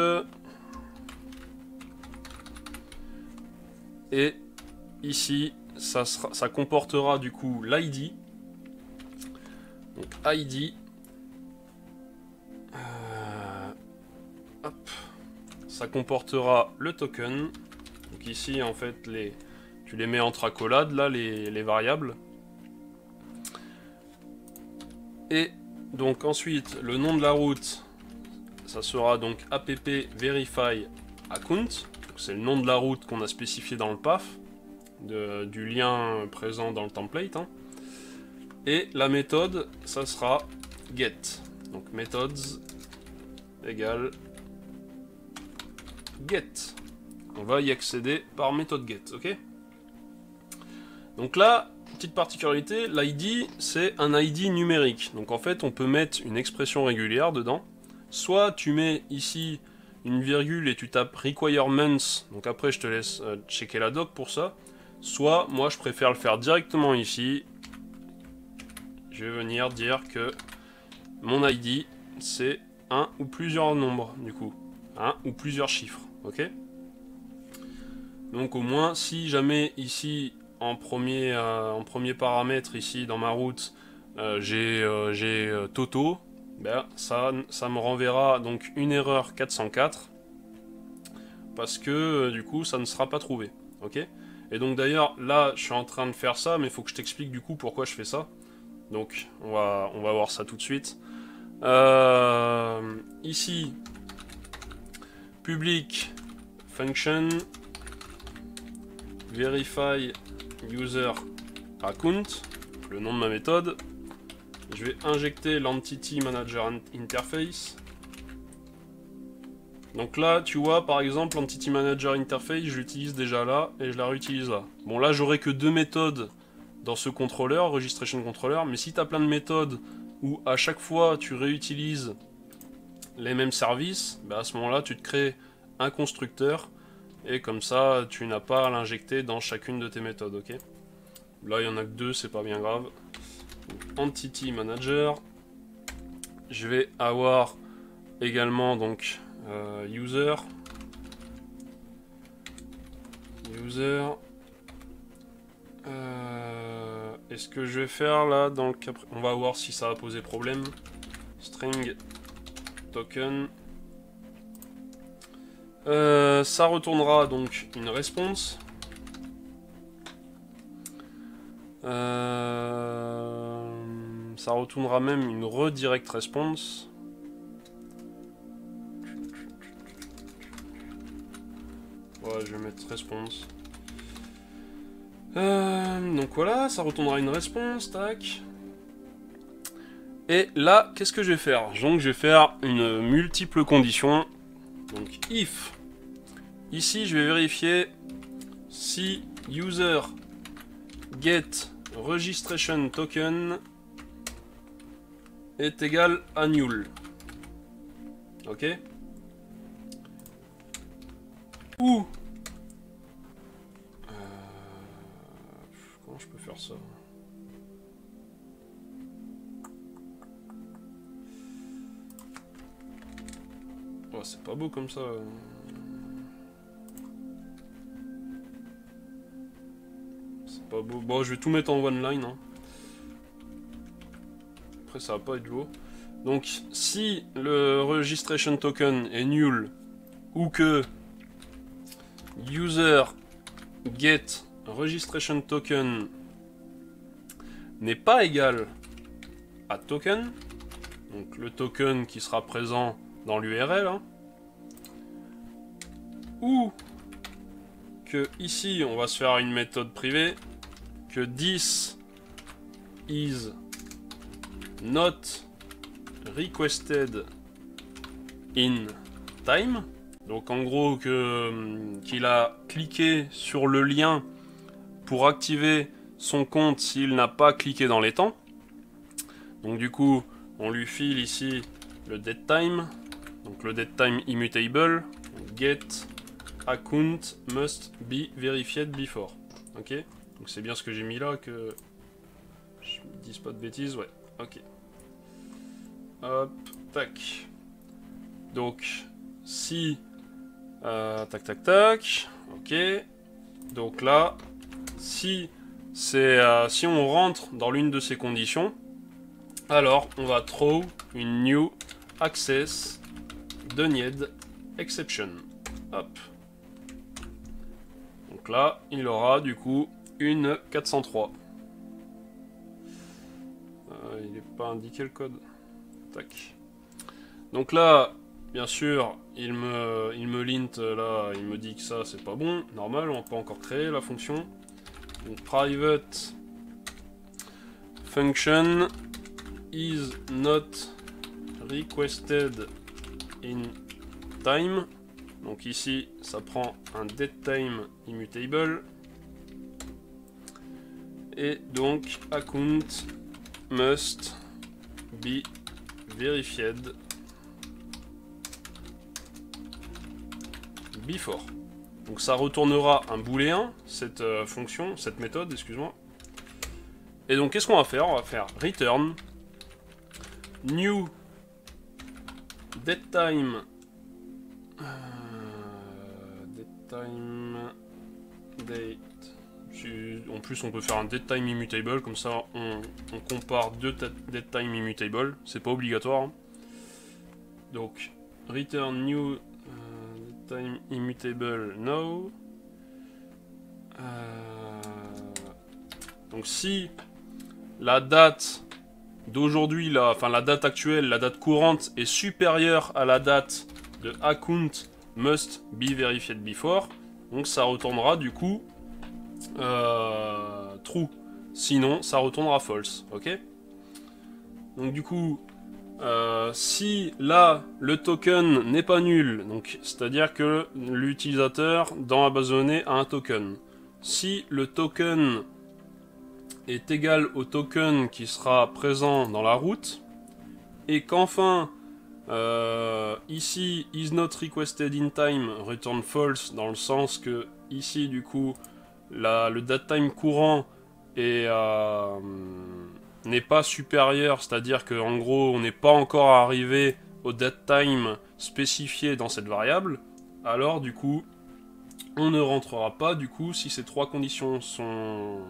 Et ici, ça comportera du coup l'ID. Donc ID. Hop. Ça comportera le token. Donc ici, en fait, tu les mets entre accolades, là, les variables. Et donc ensuite, le nom de la route, ça sera donc app verify account. C'est le nom de la route qu'on a spécifié dans le path, du lien présent dans le template. Hein. Et la méthode, ça sera get. Donc methods égale get. On va y accéder par méthode get, ok? Donc là, petite particularité, l'ID, c'est un ID numérique. Donc en fait, on peut mettre une expression régulière dedans. Soit tu mets ici une virgule et tu tapes requirements, donc après je te laisse checker la doc pour ça. Soit, moi je préfère le faire directement ici. Je vais venir dire que mon ID, c'est un ou plusieurs nombres, du coup. Un ou plusieurs chiffres, ok? Donc au moins, si jamais ici, en premier paramètre, ici dans ma route, j'ai Toto, ben, ça me renverra donc une erreur 404, parce que du coup, ça ne sera pas trouvé, ok? Et donc d'ailleurs, là, je suis en train de faire ça, mais il faut que je t'explique du coup pourquoi je fais ça. Donc, on va voir ça tout de suite. Ici, public function verify user account, le nom de ma méthode. Je vais injecter l'entity manager interface. Donc là, tu vois, par exemple, l'entity manager interface, je l'utilise déjà là et je la réutilise là. Bon, là, j'aurai que deux méthodes dans ce contrôleur, registration controller, mais si tu as plein de méthodes où à chaque fois tu réutilises les mêmes services, bah à ce moment-là, tu te crées un constructeur et comme ça, tu n'as pas à l'injecter dans chacune de tes méthodes, ok? Là, il y en a que deux, c'est pas bien grave. Donc, entity manager. Je vais avoir également donc user. Et ce que je vais faire là, dans le cas, on va voir si ça va poser problème. String token. Ça retournera donc une response. Ça retournera même une redirect response. Ouais, je vais mettre response. Donc voilà, ça retournera une response, tac. Et là, qu'est-ce que je vais faire? Donc je vais faire une multiple condition. Donc if. Ici, je vais vérifier si user get registration token est égal à null. Ok. Ou comment je peux faire ça? Oh, c'est pas beau comme ça. C'est pas beau. Bon, je vais tout mettre en one line. Hein. Après, ça va pas être beau. Donc, si le registration token est nul, ou que user get registration token n'est pas égal à token, donc le token qui sera présent dans l'URL, hein, ou que ici on va se faire une méthode privée, que this is not requested in time. Donc en gros qu'il a cliqué sur le lien pour activer son compte s'il n'a pas cliqué dans les temps. Donc du coup, on lui file ici le datetime. Donc le datetime immutable. Get account must be verified before. Ok. Donc c'est bien ce que j'ai mis là, que je me dise pas de bêtises. Ouais. Ok. Hop. Tac. Donc si tac tac tac. Ok. Donc là, si on rentre dans l'une de ces conditions, alors on va throw une new access denied exception. Hop. Donc là, il aura du coup une 403. Il n'est pas indiqué le code. Tac. Donc là, bien sûr, il me lint là, il me dit que ça c'est pas bon. Normal, on peut encore créer la fonction. Donc private function is not requested in time. Donc ici, ça prend un datetime immutable. Et donc account must be verified before. Donc ça retournera un booléen, cette fonction, cette méthode, excuse-moi. Et donc qu'est-ce qu'on va faire? On va faire return new datetime date. En plus on peut faire un datetime immutable, comme ça on compare deux datetime immutable, c'est pas obligatoire. Hein. Donc return new time immutable now. Donc si la date d'aujourd'hui, enfin la date actuelle, la date courante est supérieure à la date de account must be verified before, donc ça retournera du coup true. Sinon ça retournera false. Ok. Donc du coup si là le token n'est pas nul, donc c'est-à-dire que l'utilisateur dans la base de données a un token. Si le token est égal au token qui sera présent dans la route, et qu'enfin ici is not requested in time return false, dans le sens que ici du coup le datetime courant est n'est pas supérieur, c'est-à-dire qu'en gros on n'est pas encore arrivé au datetime spécifié dans cette variable, alors du coup on ne rentrera pas, du coup si ces trois conditions sont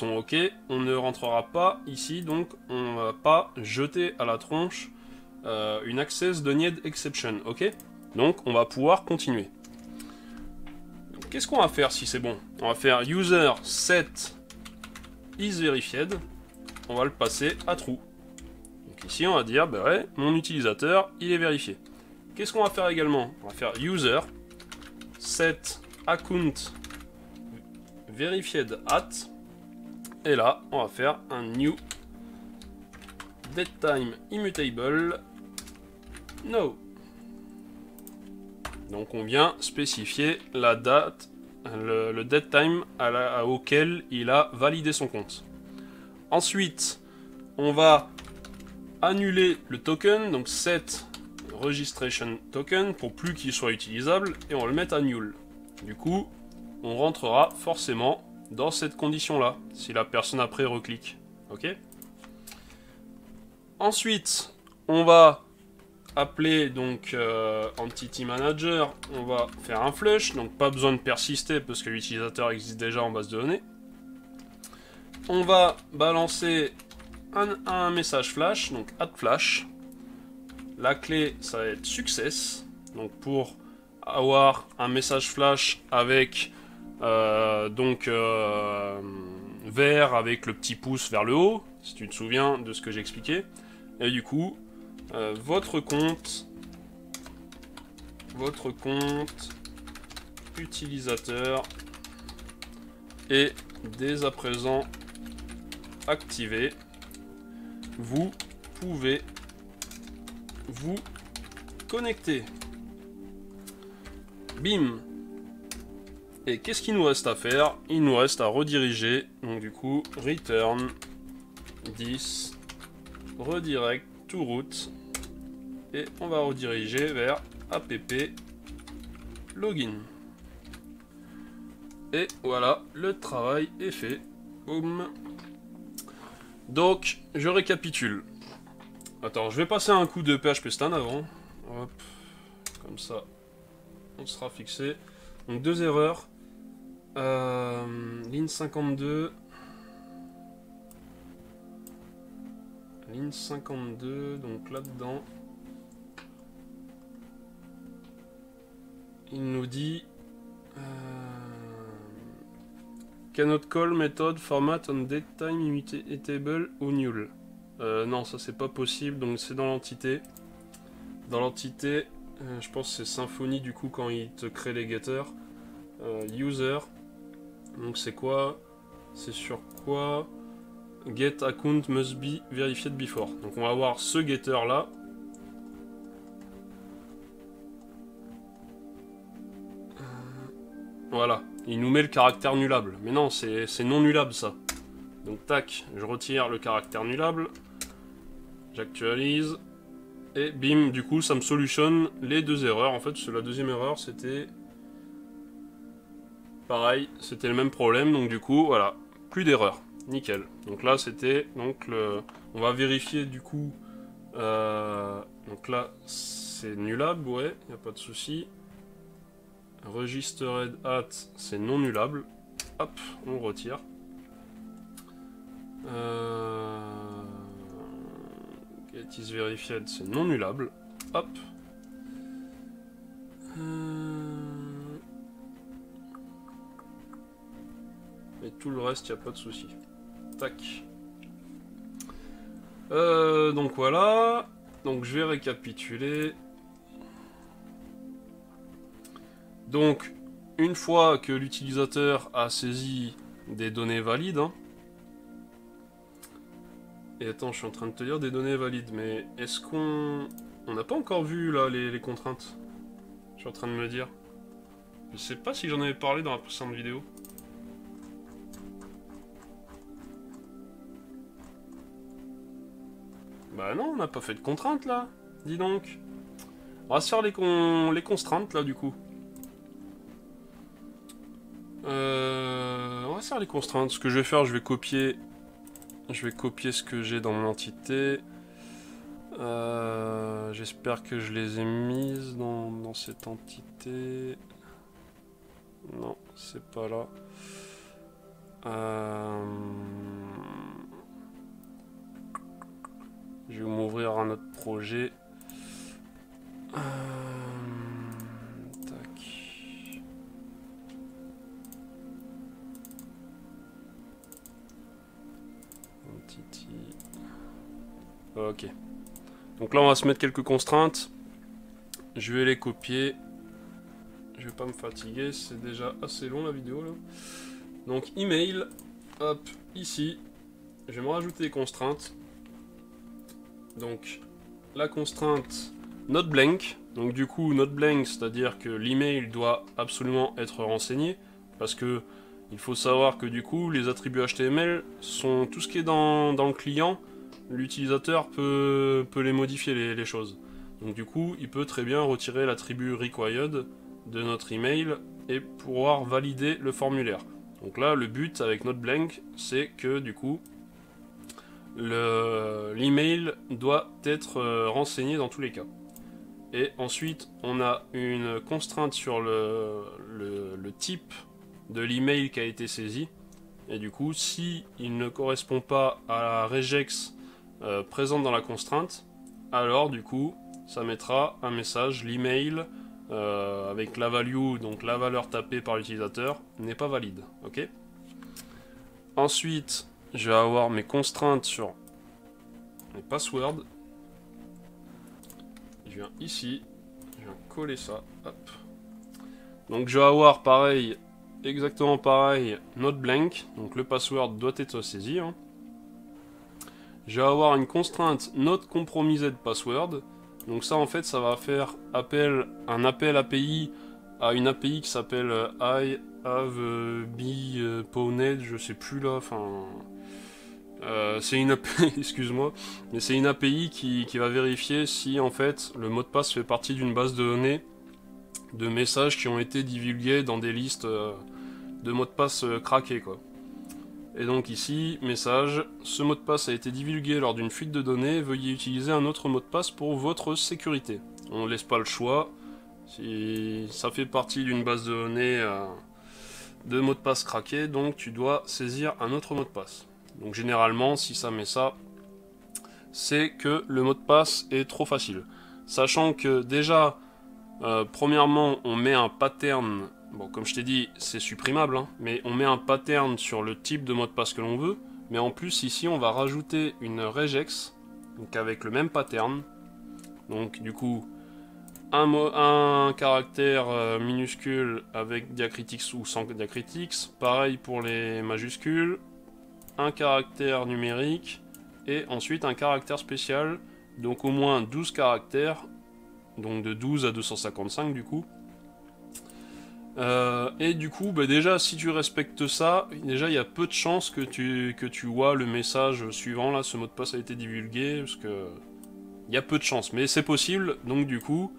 ok, on ne rentrera pas ici, donc on va pas jeter à la tronche une access denied exception, ok. Donc on va pouvoir continuer. Qu'est-ce qu'on va faire si c'est bon? On va faire user set is verified. On va le passer à true. Donc ici on va dire, bah ouais, mon utilisateur il est vérifié. Qu'est-ce qu'on va faire également? On va faire user set account verified at, et là on va faire un new datetime immutable no. Donc on vient spécifier la date, le datetime auquel il a validé son compte. Ensuite, on va annuler le token, donc set registration token pour plus qu'il soit utilisable et on va le mettre à null. Du coup, on rentrera forcément dans cette condition-là, si la personne après reclique. Ok? Ensuite, on va appeler donc Entity Manager, on va faire un flush, donc pas besoin de persister parce que l'utilisateur existe déjà en base de données. On va balancer un message flash, donc add flash. La clé, ça va être success, donc pour avoir un message flash avec vert avec le petit pouce vers le haut, si tu te souviens de ce que j'ai expliqué. Et du coup, votre compte utilisateur est dès à présent activé. Vous pouvez vous connecter. Bim. Et qu'est-ce qu'il nous reste à faire? Il nous reste à rediriger. Donc du coup, return 10 redirect to root. Et on va rediriger vers app login. Et voilà, le travail est fait. Boum. Donc, je récapitule. Attends, je vais passer un coup de PHP Stan avant. Hop. Comme ça, on sera fixé. Donc, 2 erreurs. Ligne 52. Ligne 52, donc là-dedans. Il nous dit... cannot call method format on datetime immutable ou null. Non, ça c'est pas possible, donc c'est dans l'entité. Dans l'entité, je pense que c'est Symfony du coup quand il te crée les getters. User, donc c'est quoi? C'est sur quoi? Get account must be verified before. Donc on va avoir ce getter là. Voilà, il nous met le caractère nullable. Mais non, c'est non nullable ça. Donc tac, je retire le caractère nullable. J'actualise. Et bim, du coup ça me solutionne les 2 erreurs. En fait, la deuxième erreur c'était... Pareil, c'était le même problème. Donc du coup, voilà, plus d'erreurs. Nickel. Donc là c'était... donc on va vérifier du coup... donc là c'est nullable, ouais, il n'y a pas de souci. Registered at, c'est non nullable. Hop, on retire. Get is verified, c'est non nullable. Hop. Et tout le reste, il n'y a pas de souci. Tac. Donc voilà. Donc je vais récapituler. Donc, une fois que l'utilisateur a saisi des données valides, hein, et attends, je suis en train de te dire des données valides, mais est-ce qu'on... On n'a pas encore vu là les contraintes? Je suis en train de me dire. Je sais pas si j'en avais parlé dans la précédente vidéo. Bah non, on n'a pas fait de contraintes là. Dis donc. On va se faire les constraintes là du coup. On va faire les contraintes. Ce que je vais faire, je vais copier ce que j'ai dans mon entité. J'espère que je les ai mises dans cette entité. Non, c'est pas là. Je vais m'ouvrir un autre projet. Ok. Donc là, on va se mettre quelques contraintes. Je vais les copier. Je vais pas me fatiguer, c'est déjà assez long la vidéo là. Donc email, hop, ici. Je vais me rajouter des contraintes. Donc la contrainte not blank. Donc du coup, not blank, c'est-à-dire que l'email doit absolument être renseigné. Parce que il faut savoir que du coup, les attributs HTML sont tout ce qui est dans le client. L'utilisateur peut les modifier les choses. Donc du coup, il peut très bien retirer l'attribut required de notre email et pouvoir valider le formulaire. Donc là, le but avec notre blank, c'est que du coup, l'email doit être renseigné dans tous les cas. Et ensuite, on a une contrainte sur le type de l'email qui a été saisi. Et du coup, si il ne correspond pas à la regex présente dans la contrainte, alors du coup, ça mettra un message, l'email avec la value, donc la valeur tapée par l'utilisateur, n'est pas valide. Ok. Ensuite, je vais avoir mes contraintes sur les passwords. Je viens ici, je viens coller ça, hop. Donc je vais avoir pareil, exactement pareil, notre blank, donc le password doit être saisi. Hein. Je vais avoir une contrainte not compromised password. Donc ça en fait ça va faire un appel API à une API qui s'appelle I have be pwned, je sais plus là, enfin c'est une API, excuse-moi, mais c'est une API qui va vérifier si en fait le mot de passe fait partie d'une base de données de messages qui ont été divulgués dans des listes de mots de passe craqués quoi. Et donc ici, message, ce mot de passe a été divulgué lors d'une fuite de données, veuillez utiliser un autre mot de passe pour votre sécurité. On ne laisse pas le choix, si ça fait partie d'une base de données de mots de passe craqués, donc tu dois saisir un autre mot de passe. Donc généralement, si ça met ça, c'est que le mot de passe est trop facile. Sachant que déjà, premièrement, on met un pattern. Bon, comme je t'ai dit, c'est supprimable, hein, mais on met un pattern sur le type de mot de passe que l'on veut. Mais en plus, ici, on va rajouter une regex, donc avec le même pattern. Donc, du coup, un caractère minuscule avec diacritics ou sans diacritics. Pareil pour les majuscules. Un caractère numérique. Et ensuite, un caractère spécial. Donc, au moins 12 caractères. Donc, de 12 à 255, du coup. Et du coup, bah déjà, si tu respectes ça, déjà il y a peu de chances que tu vois le message suivant, là, ce mot de passe a été divulgué, parce que il y a peu de chances, mais c'est possible, donc du coup,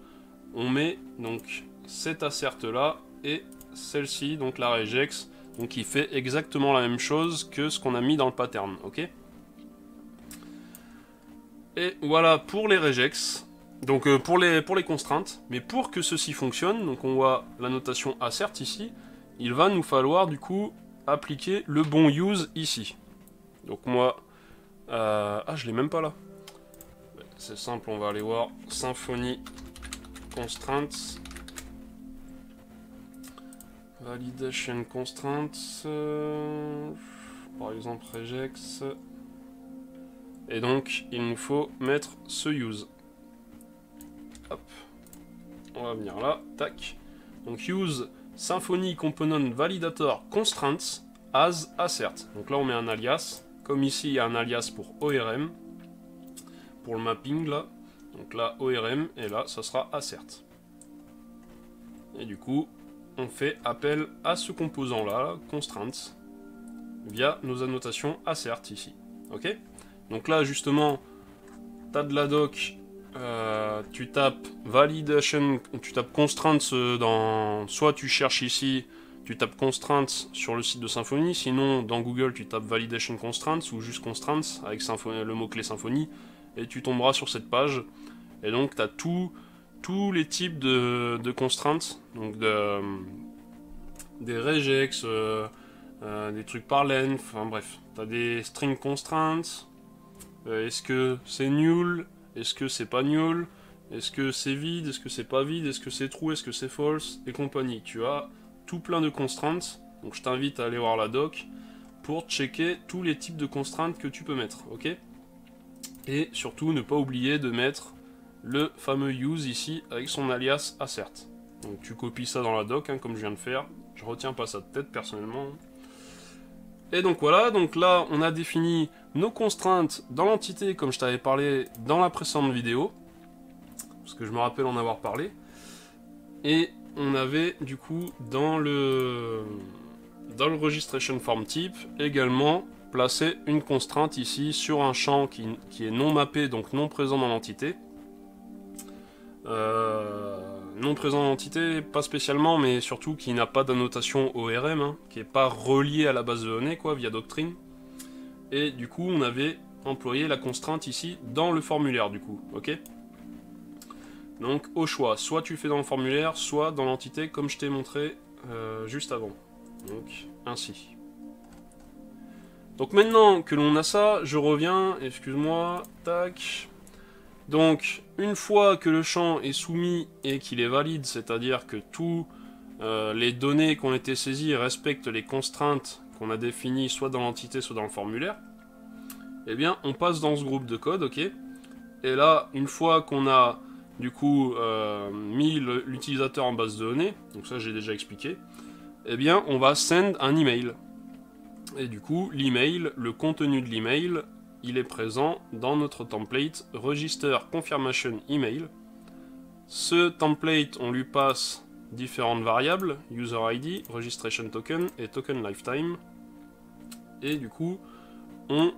on met donc cette assert là, et celle-ci, donc la regex, donc qui fait exactement la même chose que ce qu'on a mis dans le pattern, ok? Et voilà pour les regex. Donc pour les contraintes, mais pour que ceci fonctionne, donc on voit la notation assert ici, il va nous falloir du coup appliquer le bon use ici. Donc moi, je l'ai même pas là. C'est simple, on va aller voir Symfony constraints, validation constraints, par exemple regex, et donc il nous faut mettre ce use. Hop, on va venir là, tac. Donc use Symfony component validator constraints as assert. Donc là on met un alias, comme ici il y a un alias pour ORM, pour le mapping là. Donc là ORM et là ça sera assert. Et du coup on fait appel à ce composant là, constraints, via nos annotations assert ici. Ok. Donc là justement, tu as de la doc. Tu tapes validation, tu tapes constraints dans... Soit tu cherches ici, tu tapes constraints sur le site de Symfony, sinon dans Google tu tapes validation constraints ou juste constraints avec le mot-clé Symfony et tu tomberas sur cette page. Et donc tu as tous les types de constraints, donc des regex, des trucs par length, enfin bref. Tu as des string constraints, est-ce que c'est nul? Est-ce que c'est pas null? Est-ce que c'est vide? Est-ce que c'est pas vide? Est-ce que c'est true? Est-ce que c'est false? Et compagnie. Tu as tout plein de constraints. Donc je t'invite à aller voir la doc pour checker tous les types de contraintes que tu peux mettre. Ok? Et surtout ne pas oublier de mettre le fameux use ici avec son alias assert. Donc tu copies ça dans la doc, hein, comme je viens de faire. Je retiens pas ça de tête personnellement. Et donc voilà, donc là on a défini nos contraintes dans l'entité comme je t'avais parlé dans la précédente vidéo, parce que je me rappelle en avoir parlé, et on avait du coup dans le registration form type également placé une contrainte ici sur un champ qui est non mappé, donc non présent dans l'entité, non présent dans l'entité, pas spécialement, mais surtout qui n'a pas d'annotation ORM, hein, qui n'est pas relié à la base de données, quoi, via Doctrine. Et du coup, on avait employé la constante ici dans le formulaire, du coup, ok? Donc, au choix, soit tu fais dans le formulaire, soit dans l'entité, comme je t'ai montré juste avant. Donc, ainsi. Donc maintenant que l'on a ça, je reviens, excuse-moi, tac. Donc, une fois que le champ est soumis et qu'il est valide, c'est-à-dire que tous les données qui ont été saisies respectent les contraintes qu'on a définies soit dans l'entité, soit dans le formulaire, eh bien, on passe dans ce groupe de code, ok? Et là, une fois qu'on a, du coup, mis l'utilisateur en base de données, donc ça j'ai déjà expliqué, eh bien, on va send un email. Et du coup, l'email, le contenu de l'email, il est présent dans notre template Register Confirmation Email. Ce template, on lui passe différentes variables, User ID, Registration Token et Token Lifetime. Et du coup, on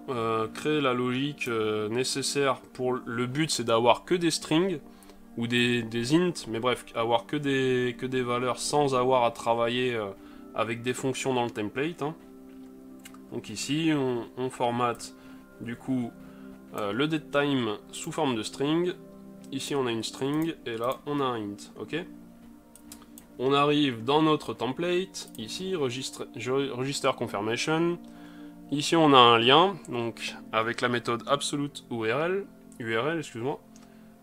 crée la logique nécessaire pour... Le but, c'est d'avoir que des strings ou des ints, mais bref, avoir que des valeurs sans avoir à travailler avec des fonctions dans le template, hein. Donc ici, on formate du coup le datetime sous forme de string. Ici, on a une string et là, on a un int. Ok. On arrive dans notre template. Ici, register confirmation. Ici, on a un lien donc avec la méthode absolute URL, excuse-moi.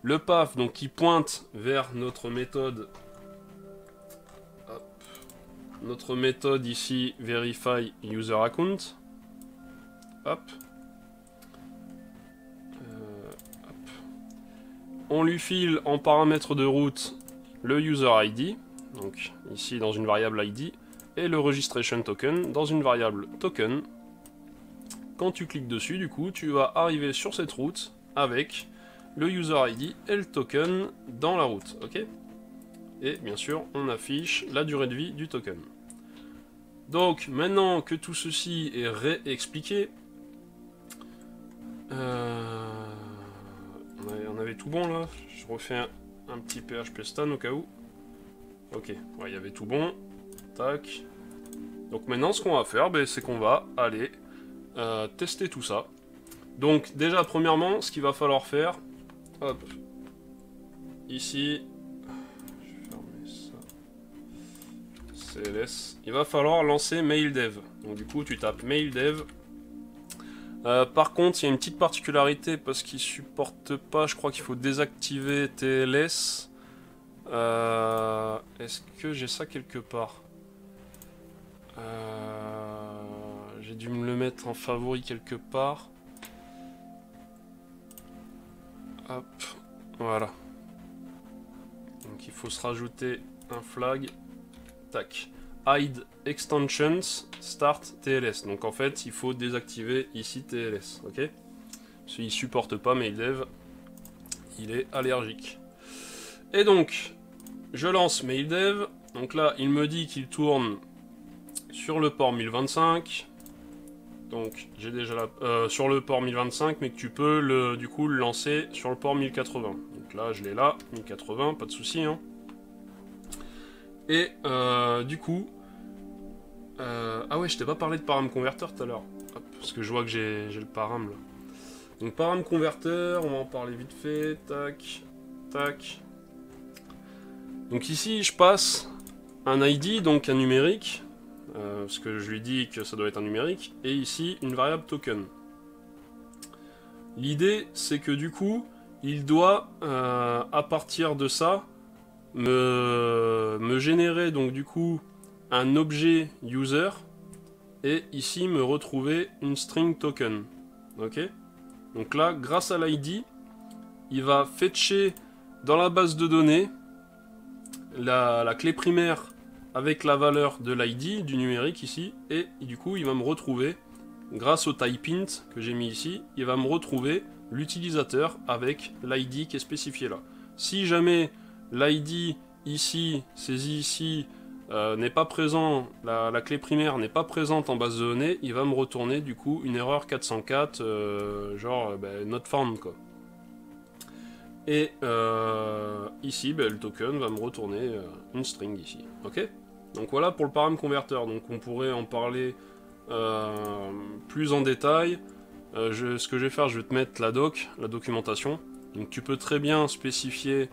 Le path donc qui pointe vers notre méthode. Notre méthode ici, verify user account. Hop. Hop. On lui file en paramètre de route le user ID, donc ici dans une variable ID, et le registration token dans une variable token. Quand tu cliques dessus, du coup, tu vas arriver sur cette route avec le user ID et le token dans la route, ok? Et bien sûr, on affiche la durée de vie du token. Donc, maintenant que tout ceci est réexpliqué, on avait tout bon là. Je refais un petit PHP stan au cas où. Ok, ouais, il y avait tout bon. Tac. Donc maintenant, ce qu'on va faire, ben, c'est qu'on va aller tester tout ça. Donc déjà, premièrement, ce qu'il va falloir faire, hop, ici, CLS, il va falloir lancer maildev. Donc du coup, tu tapes maildev. Par contre, il y a une petite particularité parce qu'il supporte pas, je crois qu'il faut désactiver TLS. Est-ce que j'ai ça quelque part? J'ai dû me le mettre en favori quelque part. Hop, voilà. Donc il faut se rajouter un flag. Tac. Hide extensions start TLS. Donc en fait, il faut désactiver ici TLS, ok? Parce qu'il supporte pas maildev, il est allergique. Et donc, je lance maildev. Donc là, il me dit qu'il tourne sur le port 1025. Donc j'ai déjà sur le port 1025, mais que tu peux du coup le lancer sur le port 1080. Donc là, je l'ai là, 1080, pas de souci, hein. Et du coup, ah ouais, je t'ai pas parlé de param converter tout à l'heure, parce que je vois que j'ai le param là. Donc param converter, on va en parler vite fait, tac, tac. Donc ici, je passe un ID, donc un numérique, parce que je lui dis que ça doit être un numérique, et ici, une variable token. L'idée, c'est que du coup, il doit, à partir de ça, me générer donc du coup un objet user et ici me retrouver une string token. Ok? Donc là, grâce à l'ID, il va fetcher dans la base de données la clé primaire avec la valeur de l'ID du numérique ici, et du coup il va me retrouver, grâce au type int que j'ai mis ici, il va me retrouver l'utilisateur avec l'ID qui est spécifié là. Si jamais l'ID ici, saisi ici, n'est pas présent, la clé primaire n'est pas présente en base de données, il va me retourner du coup une erreur 404, genre not found quoi. Et ici, ben, le token va me retourner une string ici. Ok? Donc voilà pour le param converteur. Donc on pourrait en parler plus en détail. Ce que je vais faire, je vais te mettre la documentation. Donc tu peux très bien spécifier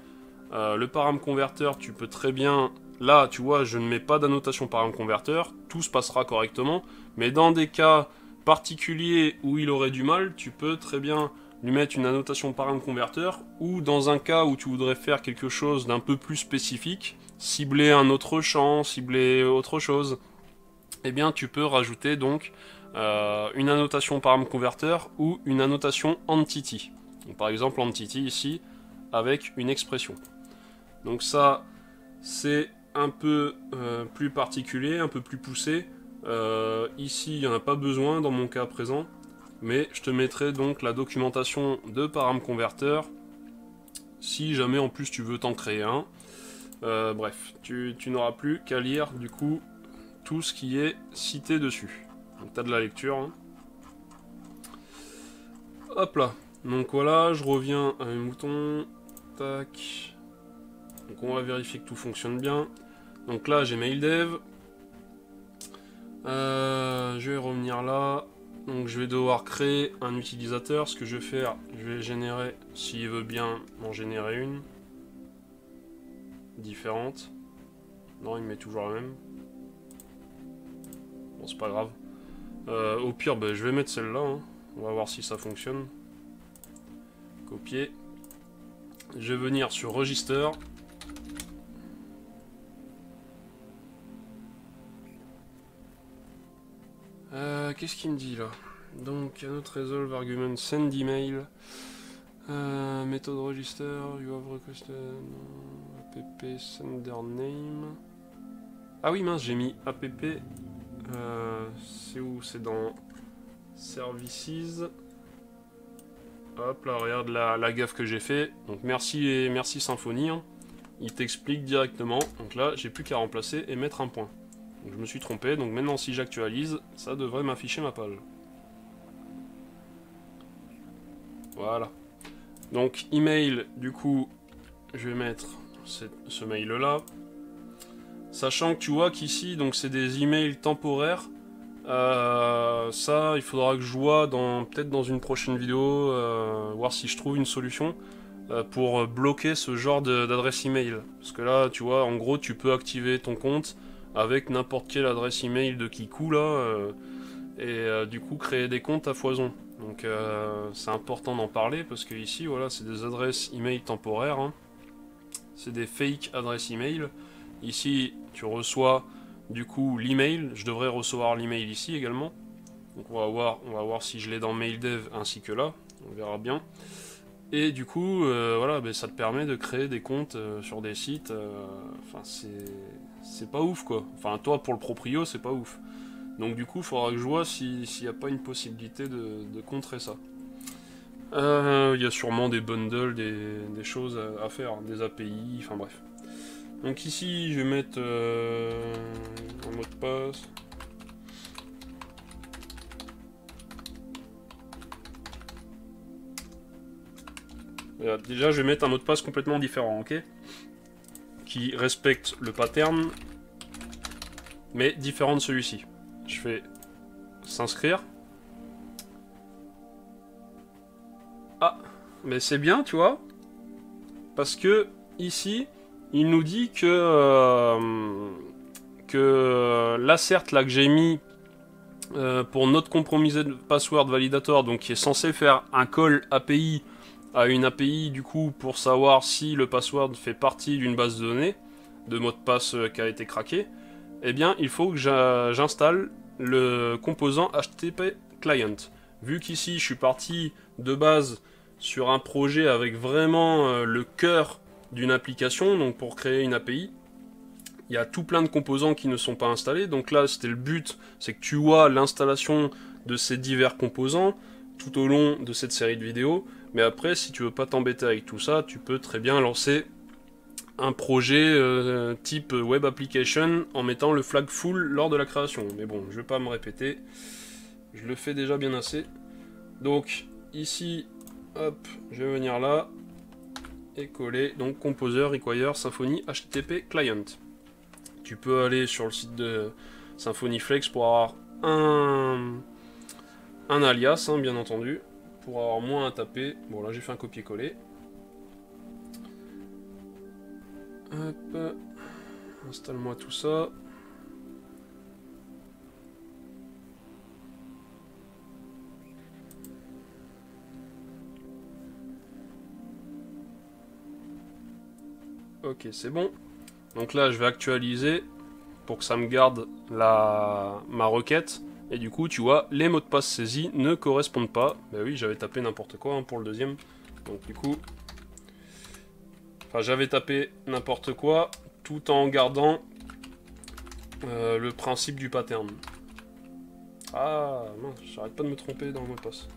le param converteur, tu peux très bien... Là, tu vois, je ne mets pas d'annotation param converteur, tout se passera correctement. Mais dans des cas particulier où il aurait du mal, tu peux très bien lui mettre une annotation param converteur, ou dans un cas où tu voudrais faire quelque chose d'un peu plus spécifique, cibler un autre champ, cibler autre chose, eh bien tu peux rajouter donc une annotation param converteur ou une annotation entity. Donc, par exemple entity ici avec une expression. Donc ça c'est un peu plus particulier, un peu plus poussé. Ici, il n'y en a pas besoin dans mon cas présent, mais je te mettrai donc la documentation de param converteur si jamais en plus tu veux t'en créer un. Bref, tu n'auras plus qu'à lire du coup tout ce qui est cité dessus. Donc tu as de la lecture. Hein. Hop là. Donc voilà, je reviens à mes moutons. Tac. Donc on va vérifier que tout fonctionne bien. Donc là j'ai mail dev. Je vais revenir là. Donc je vais devoir créer un utilisateur. Ce que je vais faire, je vais générer, s'il veut bien m'en générer une. Différente. Non, il met toujours la même. Bon, c'est pas grave. Au pire, ben, je vais mettre celle-là. Hein. On va voir si ça fonctionne. Copier. Je vais venir sur Register. Qu'est-ce qu'il me dit là? Donc, not resolve argument send email. Méthode register, you have requested app sender name. Ah oui, mince, j'ai mis app. C'est où? C'est dans services. Hop là, regarde la gaffe que j'ai fait. Donc merci et merci Symfony. Hein. Il t'explique directement. Donc là, j'ai plus qu'à remplacer et mettre un point. Donc, je me suis trompé. Donc maintenant, si j'actualise, ça devrait m'afficher ma page. Voilà. Donc email, du coup, je vais mettre ce mail là. Sachant que tu vois qu'ici, donc c'est des emails temporaires. Ça, il faudra que je vois peut-être dans une prochaine vidéo, voir si je trouve une solution pour bloquer ce genre d'adresse email. Parce que là, tu vois, en gros, tu peux activer ton compte avec n'importe quelle adresse email de Kiku là, et du coup créer des comptes à foison. Donc c'est important d'en parler parce que ici, voilà, c'est des adresses email temporaires. Hein. C'est des fake adresses email. Ici, tu reçois du coup l'email. Je devrais recevoir l'email ici également. Donc on va voir si je l'ai dans MailDev ainsi que là. On verra bien. Et du coup, voilà, ben, ça te permet de créer des comptes sur des sites. Enfin, c'est pas ouf quoi. Enfin, toi pour le proprio, c'est pas ouf. Donc du coup, il faudra que je vois s'il n'y a pas une possibilité de contrer ça. Il y a sûrement des bundles, des choses à faire, des API, enfin bref. Donc ici, je vais mettre un mot de passe. Voilà, déjà, je vais mettre un mot de passe complètement différent, ok? Qui respecte le pattern, mais différent de celui-ci. Je fais s'inscrire. Ah, mais c'est bien, tu vois, parce que ici, il nous dit que l'assert là que j'ai mis pour notre compromised password validator, donc qui est censé faire un call API à une API du coup pour savoir si le password fait partie d'une base de données de mot de passe qui a été craqué, eh bien il faut que j'installe le composant HTTP client. Vu qu'ici je suis parti de base sur un projet avec vraiment le cœur d'une application, donc pour créer une API, il y a tout plein de composants qui ne sont pas installés. Donc là, c'était le but, c'est que tu vois l'installation de ces divers composants tout au long de cette série de vidéos. Mais après, si tu veux pas t'embêter avec tout ça, tu peux très bien lancer un projet type web application en mettant le flag full lors de la création. Mais bon, je vais pas me répéter, je le fais déjà bien assez. Donc ici, hop, je vais venir là. et coller donc Composer Require Symfony HTTP Client. Tu peux aller sur le site de Symfony Flex pour avoir un alias, hein, bien entendu, pour avoir moins à taper. Bon, là j'ai fait un copier-coller. Hop, installe-moi tout ça. Ok, c'est bon. Donc là, je vais actualiser pour que ça me garde ma requête. Et du coup, tu vois, les mots de passe saisis ne correspondent pas. Bah oui, j'avais tapé n'importe quoi hein, pour le deuxième. Donc du coup... Enfin, j'avais tapé n'importe quoi, tout en gardant le principe du pattern. Ah, mince, j'arrête pas de me tromper dans le mot de passe.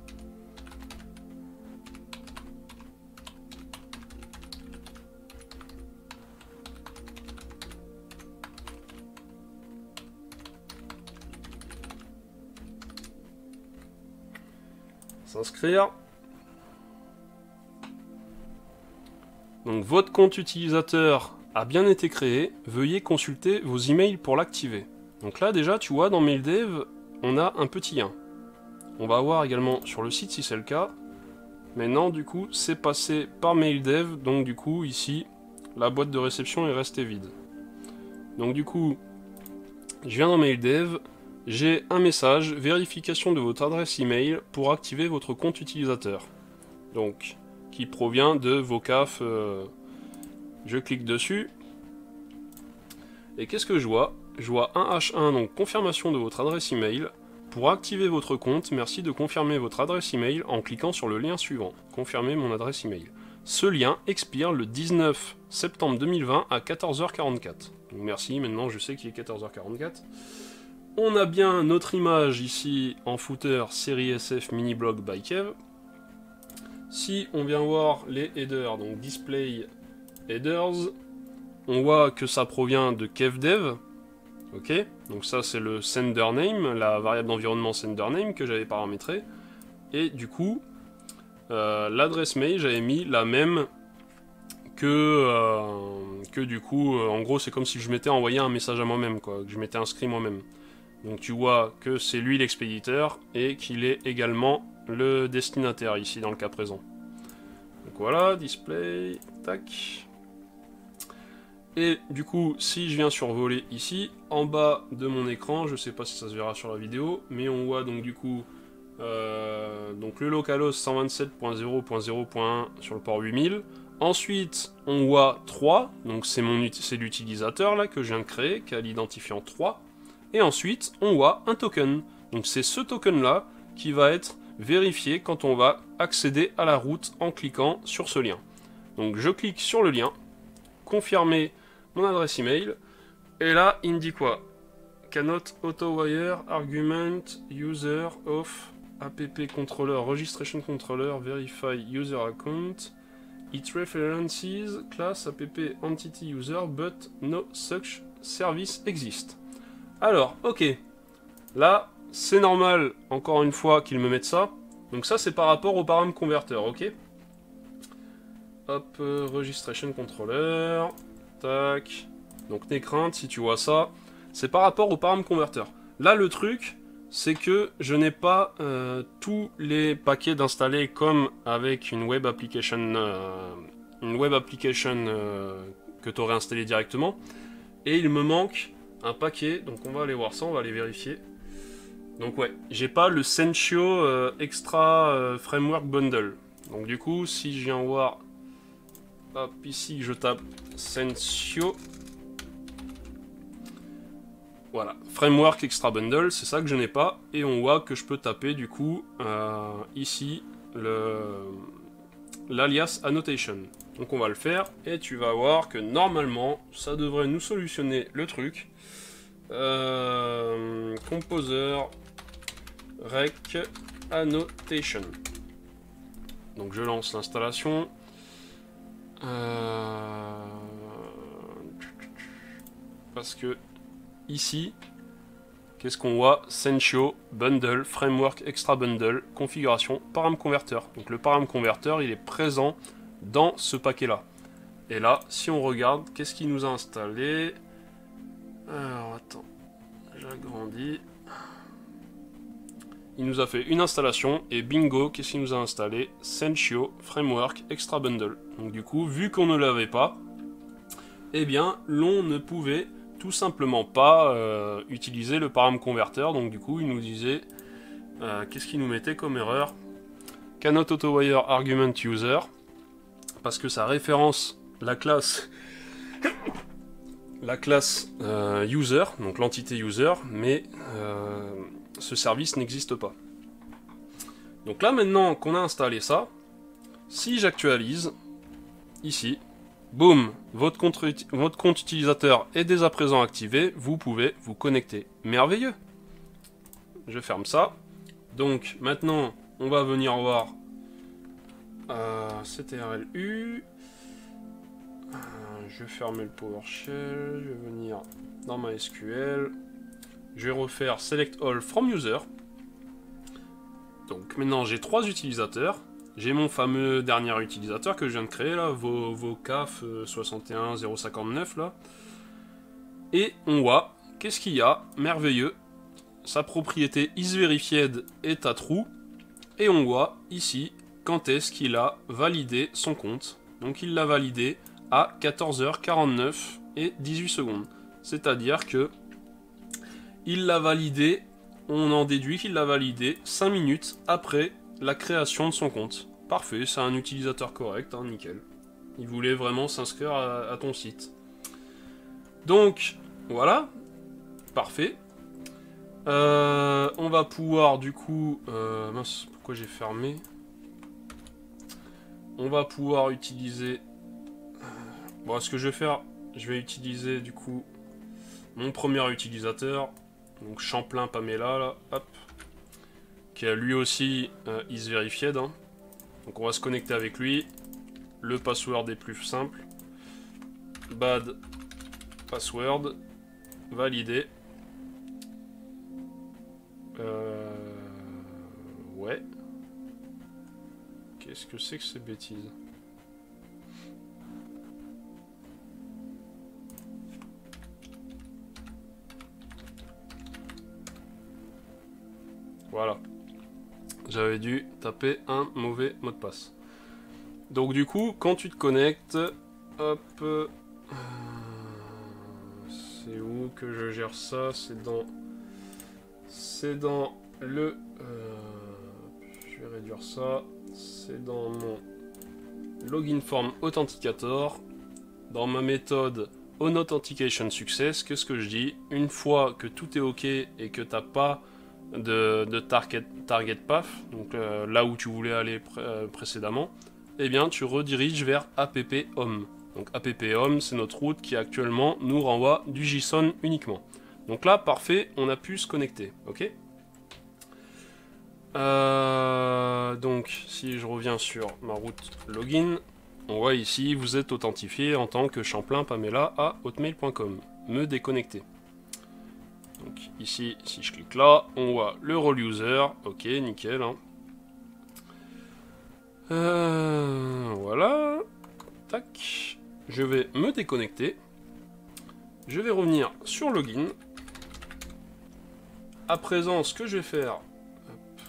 S'inscrire. Donc votre compte utilisateur a bien été créé, veuillez consulter vos emails pour l'activer. Donc là déjà tu vois dans MailDev, on a un petit 1. On va voir également sur le site si c'est le cas. Maintenant du coup c'est passé par MailDev, donc du coup ici la boîte de réception est restée vide. Donc du coup je viens dans MailDev, j'ai un message, vérification de votre adresse email pour activer votre compte utilisateur. Donc, qui provient de Vocaf. Je clique dessus. Et qu'est-ce que je vois? Je vois un H1, donc confirmation de votre adresse email. Pour activer votre compte, merci de confirmer votre adresse email en cliquant sur le lien suivant. Confirmer mon adresse email. Ce lien expire le 19 septembre 2020 à 14h44. Donc merci, maintenant je sais qu'il est 14h44. On a bien notre image ici en footer série SF mini blog by Kev. Si on vient voir les headers, donc display headers, on voit que ça provient de KevDev. Ok, donc ça c'est le sender name, la variable d'environnement sender name que j'avais paramétré. Et du coup, l'adresse mail, j'avais mis la même que du coup, en gros c'est comme si je m'étais envoyé un message à moi-même, quoi, que je m'étais inscrit moi-même. Donc tu vois que c'est lui l'expéditeur et qu'il est également le destinataire ici dans le cas présent. Donc voilà, display, tac. Et du coup, si je viens survoler ici, en bas de mon écran, je sais pas si ça se verra sur la vidéo, mais on voit donc du coup donc le localhost 127.0.0.1 sur le port 8000. Ensuite, on voit 3, donc c'est l'utilisateur là que je viens de créer, qui a l'identifiant 3. Et ensuite, on voit un token. Donc c'est ce token-là qui va être vérifié quand on va accéder à la route en cliquant sur ce lien. Donc je clique sur le lien, confirmer mon adresse email, et là, il me dit quoi? Cannot auto-wire argument user of app controller registration controller verify user account. It references class app entity user but no such service exist. Alors, ok, là, c'est normal, encore une fois, qu'ils me mettent ça. Donc ça, c'est par rapport au param converter, ok? Hop, registration controller, tac. Donc n'aie crainte, si tu vois ça, c'est par rapport au param converter. Là, le truc, c'est que je n'ai pas tous les paquets d'installer comme avec une web application, que tu aurais installé directement. Et il me manque un paquet, donc on va aller voir ça, on va aller vérifier. Donc ouais, j'ai pas le Sensio Extra Framework Bundle. Donc du coup, si je viens voir, hop, ici je tape Sensio, voilà, Framework Extra Bundle, c'est ça que je n'ai pas, et on voit que je peux taper du coup ici l'alias annotation. Donc on va le faire, et tu vas voir que normalement, ça devrait nous solutionner le truc. Composer rec annotation. Donc je lance l'installation. Parce que ici, qu'est-ce qu'on voit? Sensio bundle framework extra bundle configuration param converter. Donc le param converter, il est présent dans ce paquet-là. Et là, si on regarde, qu'est-ce qu'il nous a installé? Alors, attends, j'agrandis. Il nous a fait une installation, et bingo, qu'est-ce qu'il nous a installé? Sentio Framework Extra Bundle. Donc du coup, vu qu'on ne l'avait pas, eh bien, l'on ne pouvait tout simplement pas utiliser le param converter. Donc du coup, il nous disait, qu'est-ce qu'il nous mettait comme erreur? Cannot AutoWire Argument User, parce que ça référence la classe user, donc l'entité user, mais ce service n'existe pas. Donc là maintenant qu'on a installé ça, si j'actualise, ici, boum, votre compte utilisateur est dès à présent activé, vous pouvez vous connecter. Merveilleux! Je ferme ça. Donc maintenant, on va venir voir CTRL-U. Je vais fermer le PowerShell, je vais venir dans ma SQL, je vais refaire Select All from User. Donc maintenant j'ai 3 utilisateurs, j'ai mon fameux dernier utilisateur que je viens de créer là, vocaf 61059 là, et on voit, qu'est-ce qu'il y a? Merveilleux, sa propriété isVerified est à true, et on voit ici quand est-ce qu'il a validé son compte. Donc il l'a validé à 14h49 et 18 secondes. C'est-à-dire que il l'a validé, on en déduit qu'il l'a validé 5 minutes après la création de son compte. Parfait, c'est un utilisateur correct, hein, nickel. Il voulait vraiment s'inscrire à ton site. Donc, voilà, parfait. On va pouvoir du coup... mince, pourquoi j'ai fermé? On va pouvoir utiliser... Bon, ce que je vais faire, je vais utiliser du coup mon premier utilisateur, donc Champlain Pamela, là, hop, qui a lui aussi isVerified. Hein. Donc on va se connecter avec lui. Le password est plus simple. Bad password, validé. Ouais. Qu'est-ce que c'est que ces bêtises? Voilà. J'avais dû taper un mauvais mot de passe. Donc du coup, quand tu te connectes, hop, c'est où que je gère ça? C'est dans le, je vais réduire ça. C'est dans mon login form authenticator, dans ma méthode onAuthentication success. Qu'est-ce que je dis? Une fois que tout est ok et que tu n'as pas de target path, donc là où tu voulais aller précédemment, eh bien tu rediriges vers app home. Donc app home, c'est notre route qui actuellement nous renvoie du JSON uniquement. Donc là, parfait, on a pu se connecter, ok. Donc si je reviens sur ma route login, on voit ici, vous êtes authentifié en tant que Champlain Pamela à hotmail.com. Me déconnecter. Donc ici, si je clique là, on voit le role user, ok, nickel. Hein. Voilà, tac, je vais me déconnecter. Je vais revenir sur login. À présent, ce que je vais faire, hop,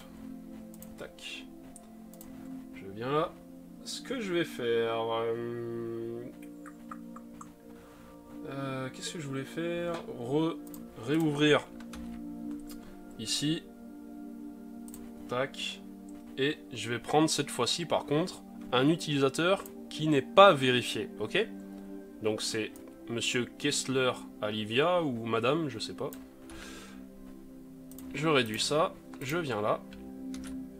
tac, je viens là. Ce que je vais faire, qu'est-ce que je voulais faire? Réouvrir ici, tac, et je vais prendre cette fois-ci par contre un utilisateur qui n'est pas vérifié, ok? Donc c'est Monsieur Kessler Olivia ou Madame, je sais pas. Je réduis ça, je viens là,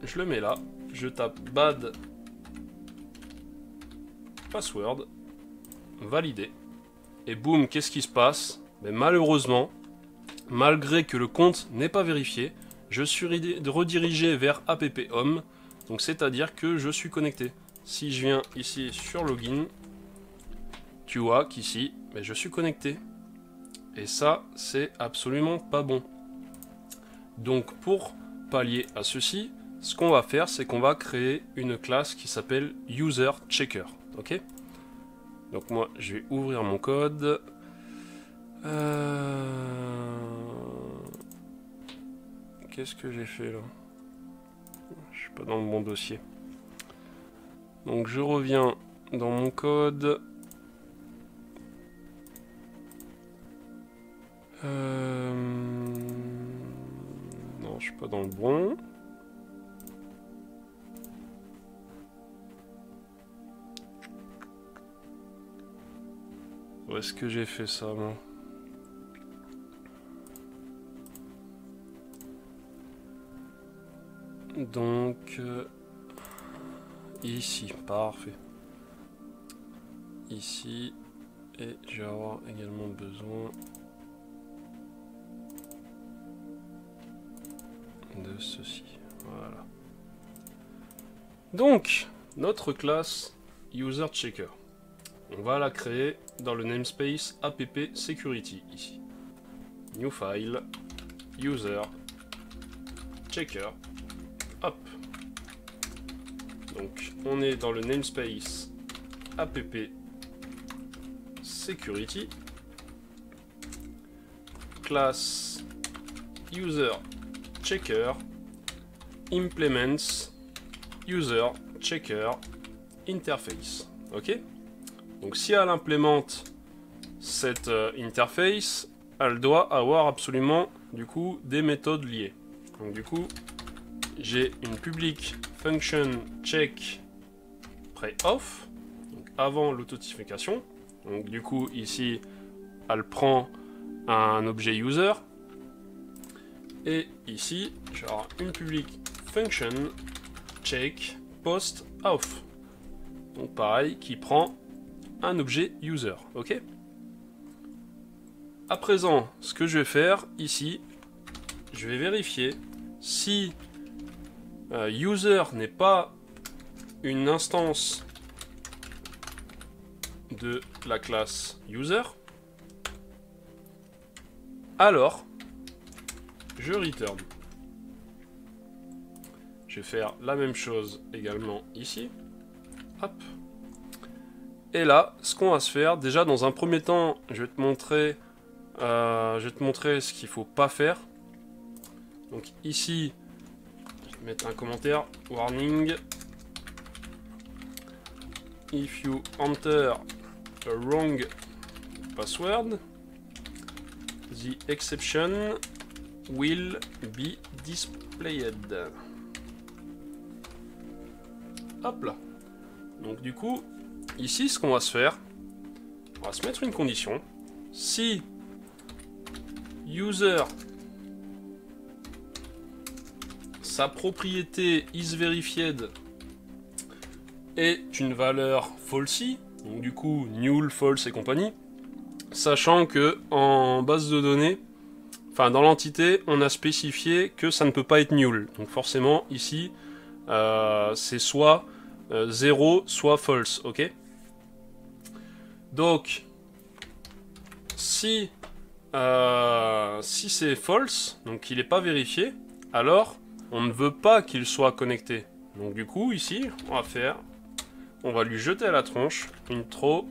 je le mets là, je tape bad password, validé, et boum, qu'est-ce qui se passe? Mais malheureusement, malgré que le compte n'est pas vérifié, je suis redirigé vers app home, donc c'est-à-dire que je suis connecté. Si je viens ici sur login, tu vois qu'ici, je suis connecté. Et ça, c'est absolument pas bon. Donc pour pallier à ceci, ce qu'on va faire, c'est qu'on va créer une classe qui s'appelle UserChecker. ok? Donc moi, je vais ouvrir mon code. Qu'est-ce que j'ai fait là? Je suis pas dans le bon dossier. Donc je reviens dans mon code. Non, je suis pas dans le bon. Où est-ce que j'ai fait ça, moi? Donc, ici, parfait. Ici, et je vais avoir également besoin de ceci. Voilà. Donc, notre classe UserChecker. On va la créer dans le namespace app security ici. New file, user, checker, hop. Donc on est dans le namespace app security, classe user checker, implements user checker interface. Ok? Donc si elle implémente cette interface, elle doit avoir absolument du coup des méthodes liées. Donc du coup, j'ai une public function check pre-off, donc avant l'authentification. Donc du coup ici, elle prend un objet user. Et ici, j'aurai une public function check post-off. Donc pareil, qui prend un objet user, ok? À présent, ce que je vais faire ici, je vais vérifier si user n'est pas une instance de la classe user, alors je return. Je vais faire la même chose également ici. Hop. Et là, ce qu'on va se faire, déjà dans un premier temps, je vais te montrer ce qu'il faut pas faire. Donc ici, je vais mettre un commentaire, warning. If you enter a wrong password, the exception will be displayed. Hop là. Donc du coup, ici, ce qu'on va se faire, on va se mettre une condition. Si user, sa propriété isVerified est une valeur falsy, donc du coup null, false et compagnie, sachant que en base de données, enfin dans l'entité, on a spécifié que ça ne peut pas être null. Donc forcément ici, c'est soit 0, soit false, ok? Donc, si c'est false, donc qu'il n'est pas vérifié, alors on ne veut pas qu'il soit connecté. Donc du coup, ici, on va lui jeter à la tronche une throw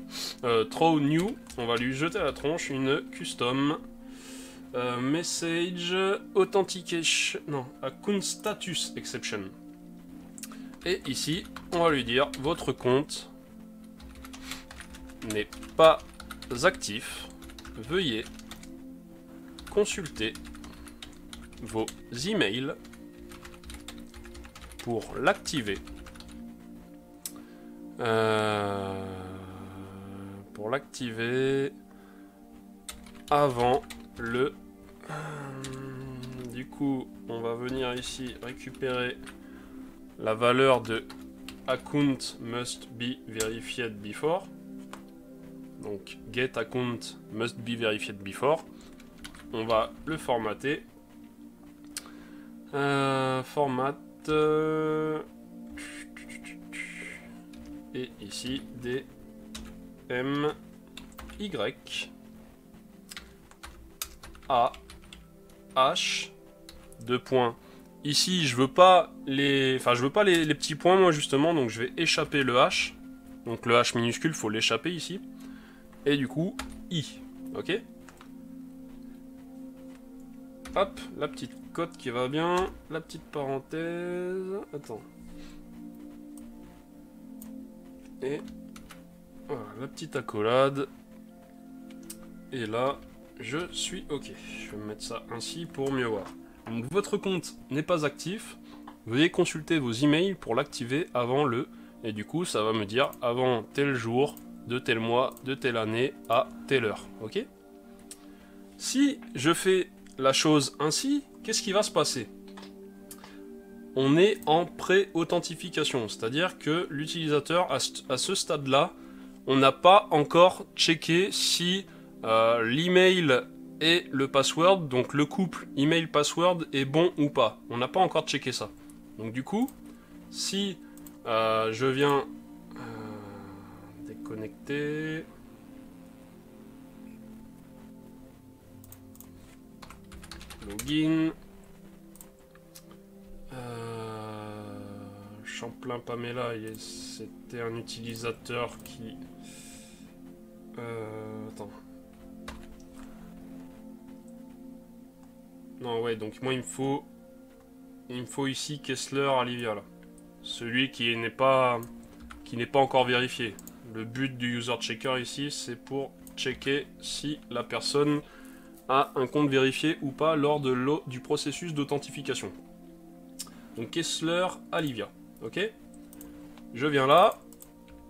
new, on va lui jeter à la tronche une custom message authentication, non, account status exception. Et ici, on va lui dire votre compte n'est pas actif, veuillez consulter vos emails pour l'activer. Avant le... du coup, on va venir ici récupérer la valeur de account must be verified before. Donc get account must be verified before. On va le formater. Format. Et ici des M Y A H 2 points. Ici je veux pas les petits points moi justement, donc je vais échapper le H. Donc le H minuscule, faut l'échapper ici. Et du coup, I. Ok? Hop, la petite cote qui va bien. La petite parenthèse. Attends. Et voilà, la petite accolade. Et là, je suis OK. Je vais me mettre ça ainsi pour mieux voir. Donc votre compte n'est pas actif. Veuillez consulter vos emails pour l'activer avant le... Et du coup, ça va me dire avant tel jour, de tel mois, de telle année, à telle heure. OK? Si je fais la chose ainsi, qu'est-ce qui va se passer? On est en pré-authentification, c'est-à-dire que l'utilisateur, à ce stade-là, on n'a pas encore checké si l'email et le password, donc le couple email-password, est bon ou pas. On n'a pas encore checké ça. Donc du coup, si je viens déconnecter... Login... Champlain Pamela, c'était un utilisateur qui... attends. Non, ouais, donc moi il me faut ici Kessler Alivia, là. Celui qui n'est pas encore vérifié. Le but du user checker ici, c'est pour checker si la personne a un compte vérifié ou pas lors du processus d'authentification. Donc Kessler Alivia. Ok, je viens là,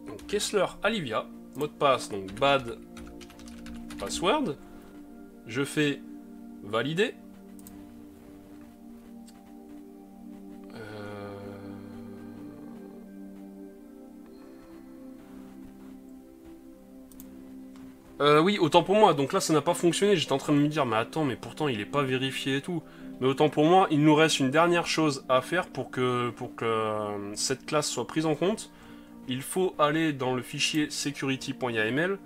donc Kessler Alivia, mot de passe, donc bad password, je fais valider, oui, autant pour moi, donc là ça n'a pas fonctionné, j'étais en train de me dire, mais attends, mais pourtant il est pas vérifié et tout. Mais autant pour moi, il nous reste une dernière chose à faire pour que cette classe soit prise en compte. Il faut aller dans le fichier security.yml.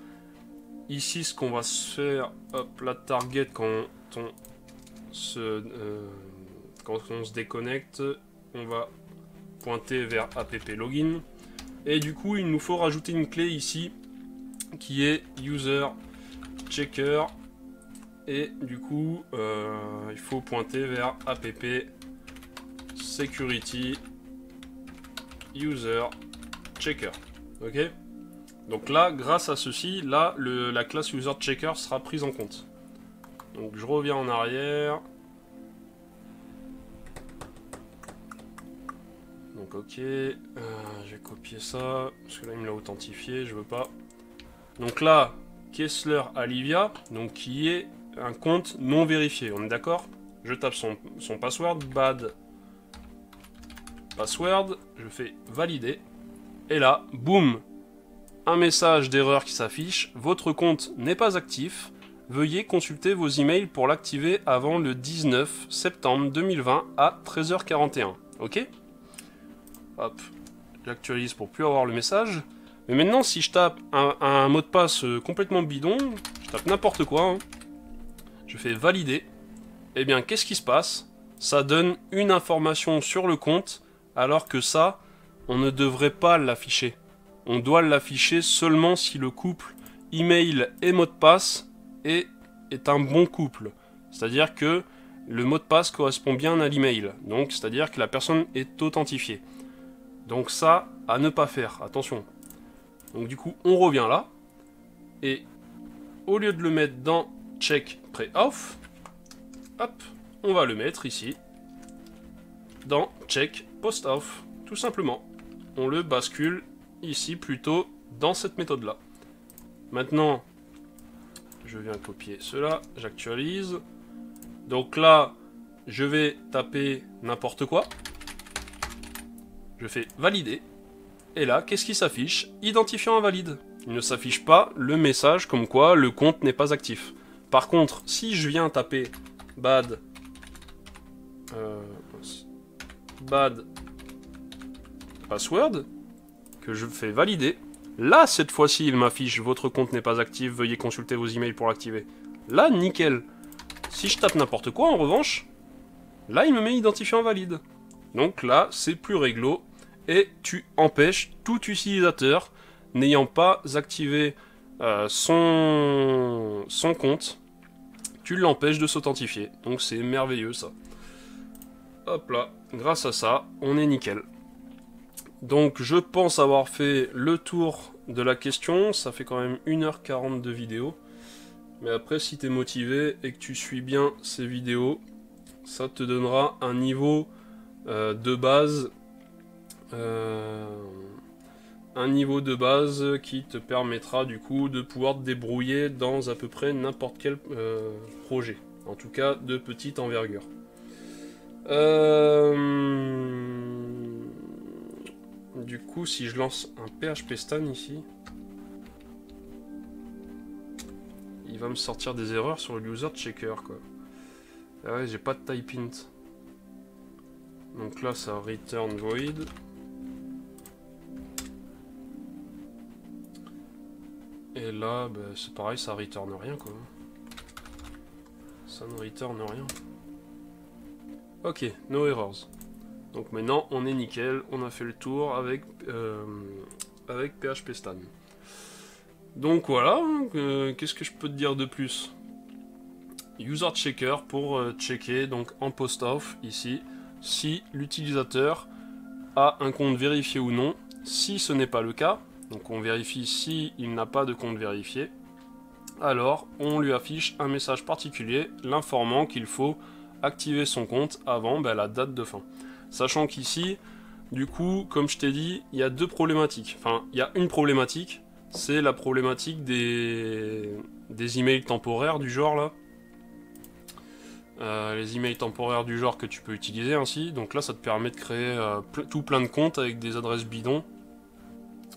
Ici, ce qu'on va se faire, hop, la target quand on se déconnecte, on va pointer vers app login. Et du coup, il nous faut rajouter une clé ici qui est user checker. Et du coup, il faut pointer vers app security user checker. Ok? Donc là, grâce à ceci, là, la classe user checker sera prise en compte. Donc je reviens en arrière. Donc ok, je vais copier ça, parce que là il me l'a authentifié, je veux pas. Donc là, Kessler Alivia, donc qui est un compte non vérifié, on est d'accord? Je tape son password, bad password, je fais valider, et là, boum, un message d'erreur qui s'affiche, votre compte n'est pas actif, veuillez consulter vos emails pour l'activer avant le 19 septembre 2020 à 13h41, ok? Hop, j'actualise pour plus avoir le message, mais maintenant si je tape un mot de passe complètement bidon, je tape n'importe quoi, hein, je fais valider, et bien qu'est-ce qui se passe? Ça donne une information sur le compte, alors que ça, on ne devrait pas l'afficher. On doit l'afficher seulement si le couple email et mot de passe est un bon couple. C'est-à-dire que le mot de passe correspond bien à l'email. Donc, c'est-à-dire que la personne est authentifiée. Donc ça, à ne pas faire, attention. Donc du coup, on revient là, et au lieu de le mettre dans check pre-off, hop, on va le mettre ici, dans check post-off, tout simplement. On le bascule ici plutôt dans cette méthode-là. Maintenant, je viens copier cela, j'actualise. Donc là, je vais taper n'importe quoi. Je fais valider. Et là, qu'est-ce qui s'affiche? Identifiant invalide. Il ne s'affiche pas le message comme quoi le compte n'est pas actif. Par contre, si je viens taper bad password, que je fais valider, là, cette fois-ci, il m'affiche votre compte n'est pas actif, veuillez consulter vos emails pour l'activer. Là, nickel. Si je tape n'importe quoi, en revanche, là, il me met identifiant invalide. Donc là, c'est plus réglo, et tu empêches tout utilisateur n'ayant pas activé son compte, tu l'empêches de s'authentifier. Donc c'est merveilleux ça. Hop là, grâce à ça, on est nickel. Donc je pense avoir fait le tour de la question. Ça fait quand même 1h40 de vidéo. Mais après, si tu es motivé et que tu suis bien ces vidéos, ça te donnera un niveau de base. Un niveau de base qui te permettra du coup de pouvoir te débrouiller dans à peu près n'importe quel projet. En tout cas, de petite envergure. Du coup, si je lance un PHP Stan ici, il va me sortir des erreurs sur le user checker, quoi. Ah ouais, j'ai pas de type int. Donc là, ça return void. Et là, bah, c'est pareil, ça return rien, quoi. Ça ne return rien. Ok, no errors. Donc maintenant, on est nickel, on a fait le tour avec PHP Stan. Donc voilà, qu'est-ce que je peux te dire de plus? User checker pour checker donc en post-off ici si l'utilisateur a un compte vérifié ou non. Si ce n'est pas le cas, donc on vérifie si il n'a pas de compte vérifié, alors on lui affiche un message particulier l'informant qu'il faut activer son compte avant la date de fin. Sachant qu'ici, du coup, comme je t'ai dit, il y a deux problématiques. Enfin, il y a une problématique, c'est la problématique des emails temporaires du genre là. Les emails temporaires du genre que tu peux utiliser ainsi. Donc là, ça te permet de créer tout plein de comptes avec des adresses bidons.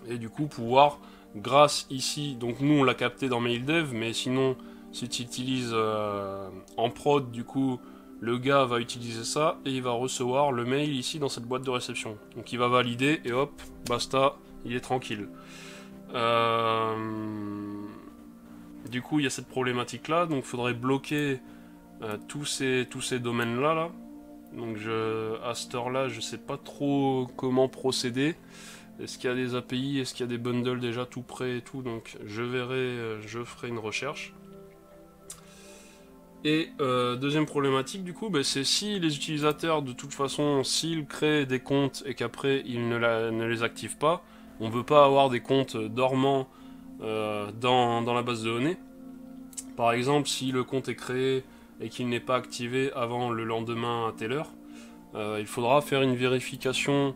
Et du coup, pouvoir, grâce ici, donc nous on l'a capté dans MailDev, mais sinon, si tu utilises en prod, du coup, le gars va utiliser ça et il va recevoir le mail ici dans cette boîte de réception. Donc il va valider et hop, basta, il est tranquille. Du coup, il y a cette problématique là, donc il faudrait bloquer tous ces domaines là. Donc à cette heure là, je sais pas trop comment procéder. Est-ce qu'il y a des API, est-ce qu'il y a des bundles déjà tout prêts et tout, donc je verrai, je ferai une recherche. Et deuxième problématique du coup, c'est si les utilisateurs de toute façon, s'ils créent des comptes et qu'après ils ne les activent pas, on ne veut pas avoir des comptes dormants dans la base de données. Par exemple, si le compte est créé et qu'il n'est pas activé avant le lendemain à telle heure, il faudra faire une vérification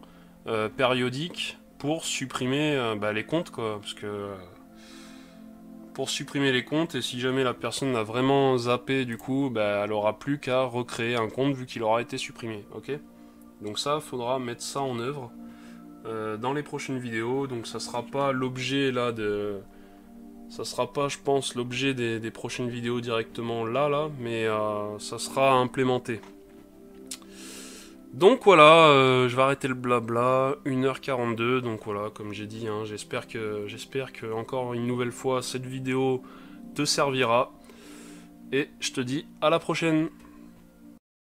périodique pour supprimer les comptes, quoi, parce que pour supprimer les comptes, et si jamais la personne a vraiment zappé du coup, elle aura plus qu'à recréer un compte vu qu'il aura été supprimé, ok? Donc ça, faudra mettre ça en œuvre dans les prochaines vidéos, donc ça sera pas l'objet là de... Ça sera pas, je pense, l'objet des prochaines vidéos directement là, mais ça sera implémenté. Donc voilà, je vais arrêter le blabla, 1h42, donc voilà, comme j'ai dit, hein, j'espère que encore une nouvelle fois cette vidéo te servira, et je te dis à la prochaine.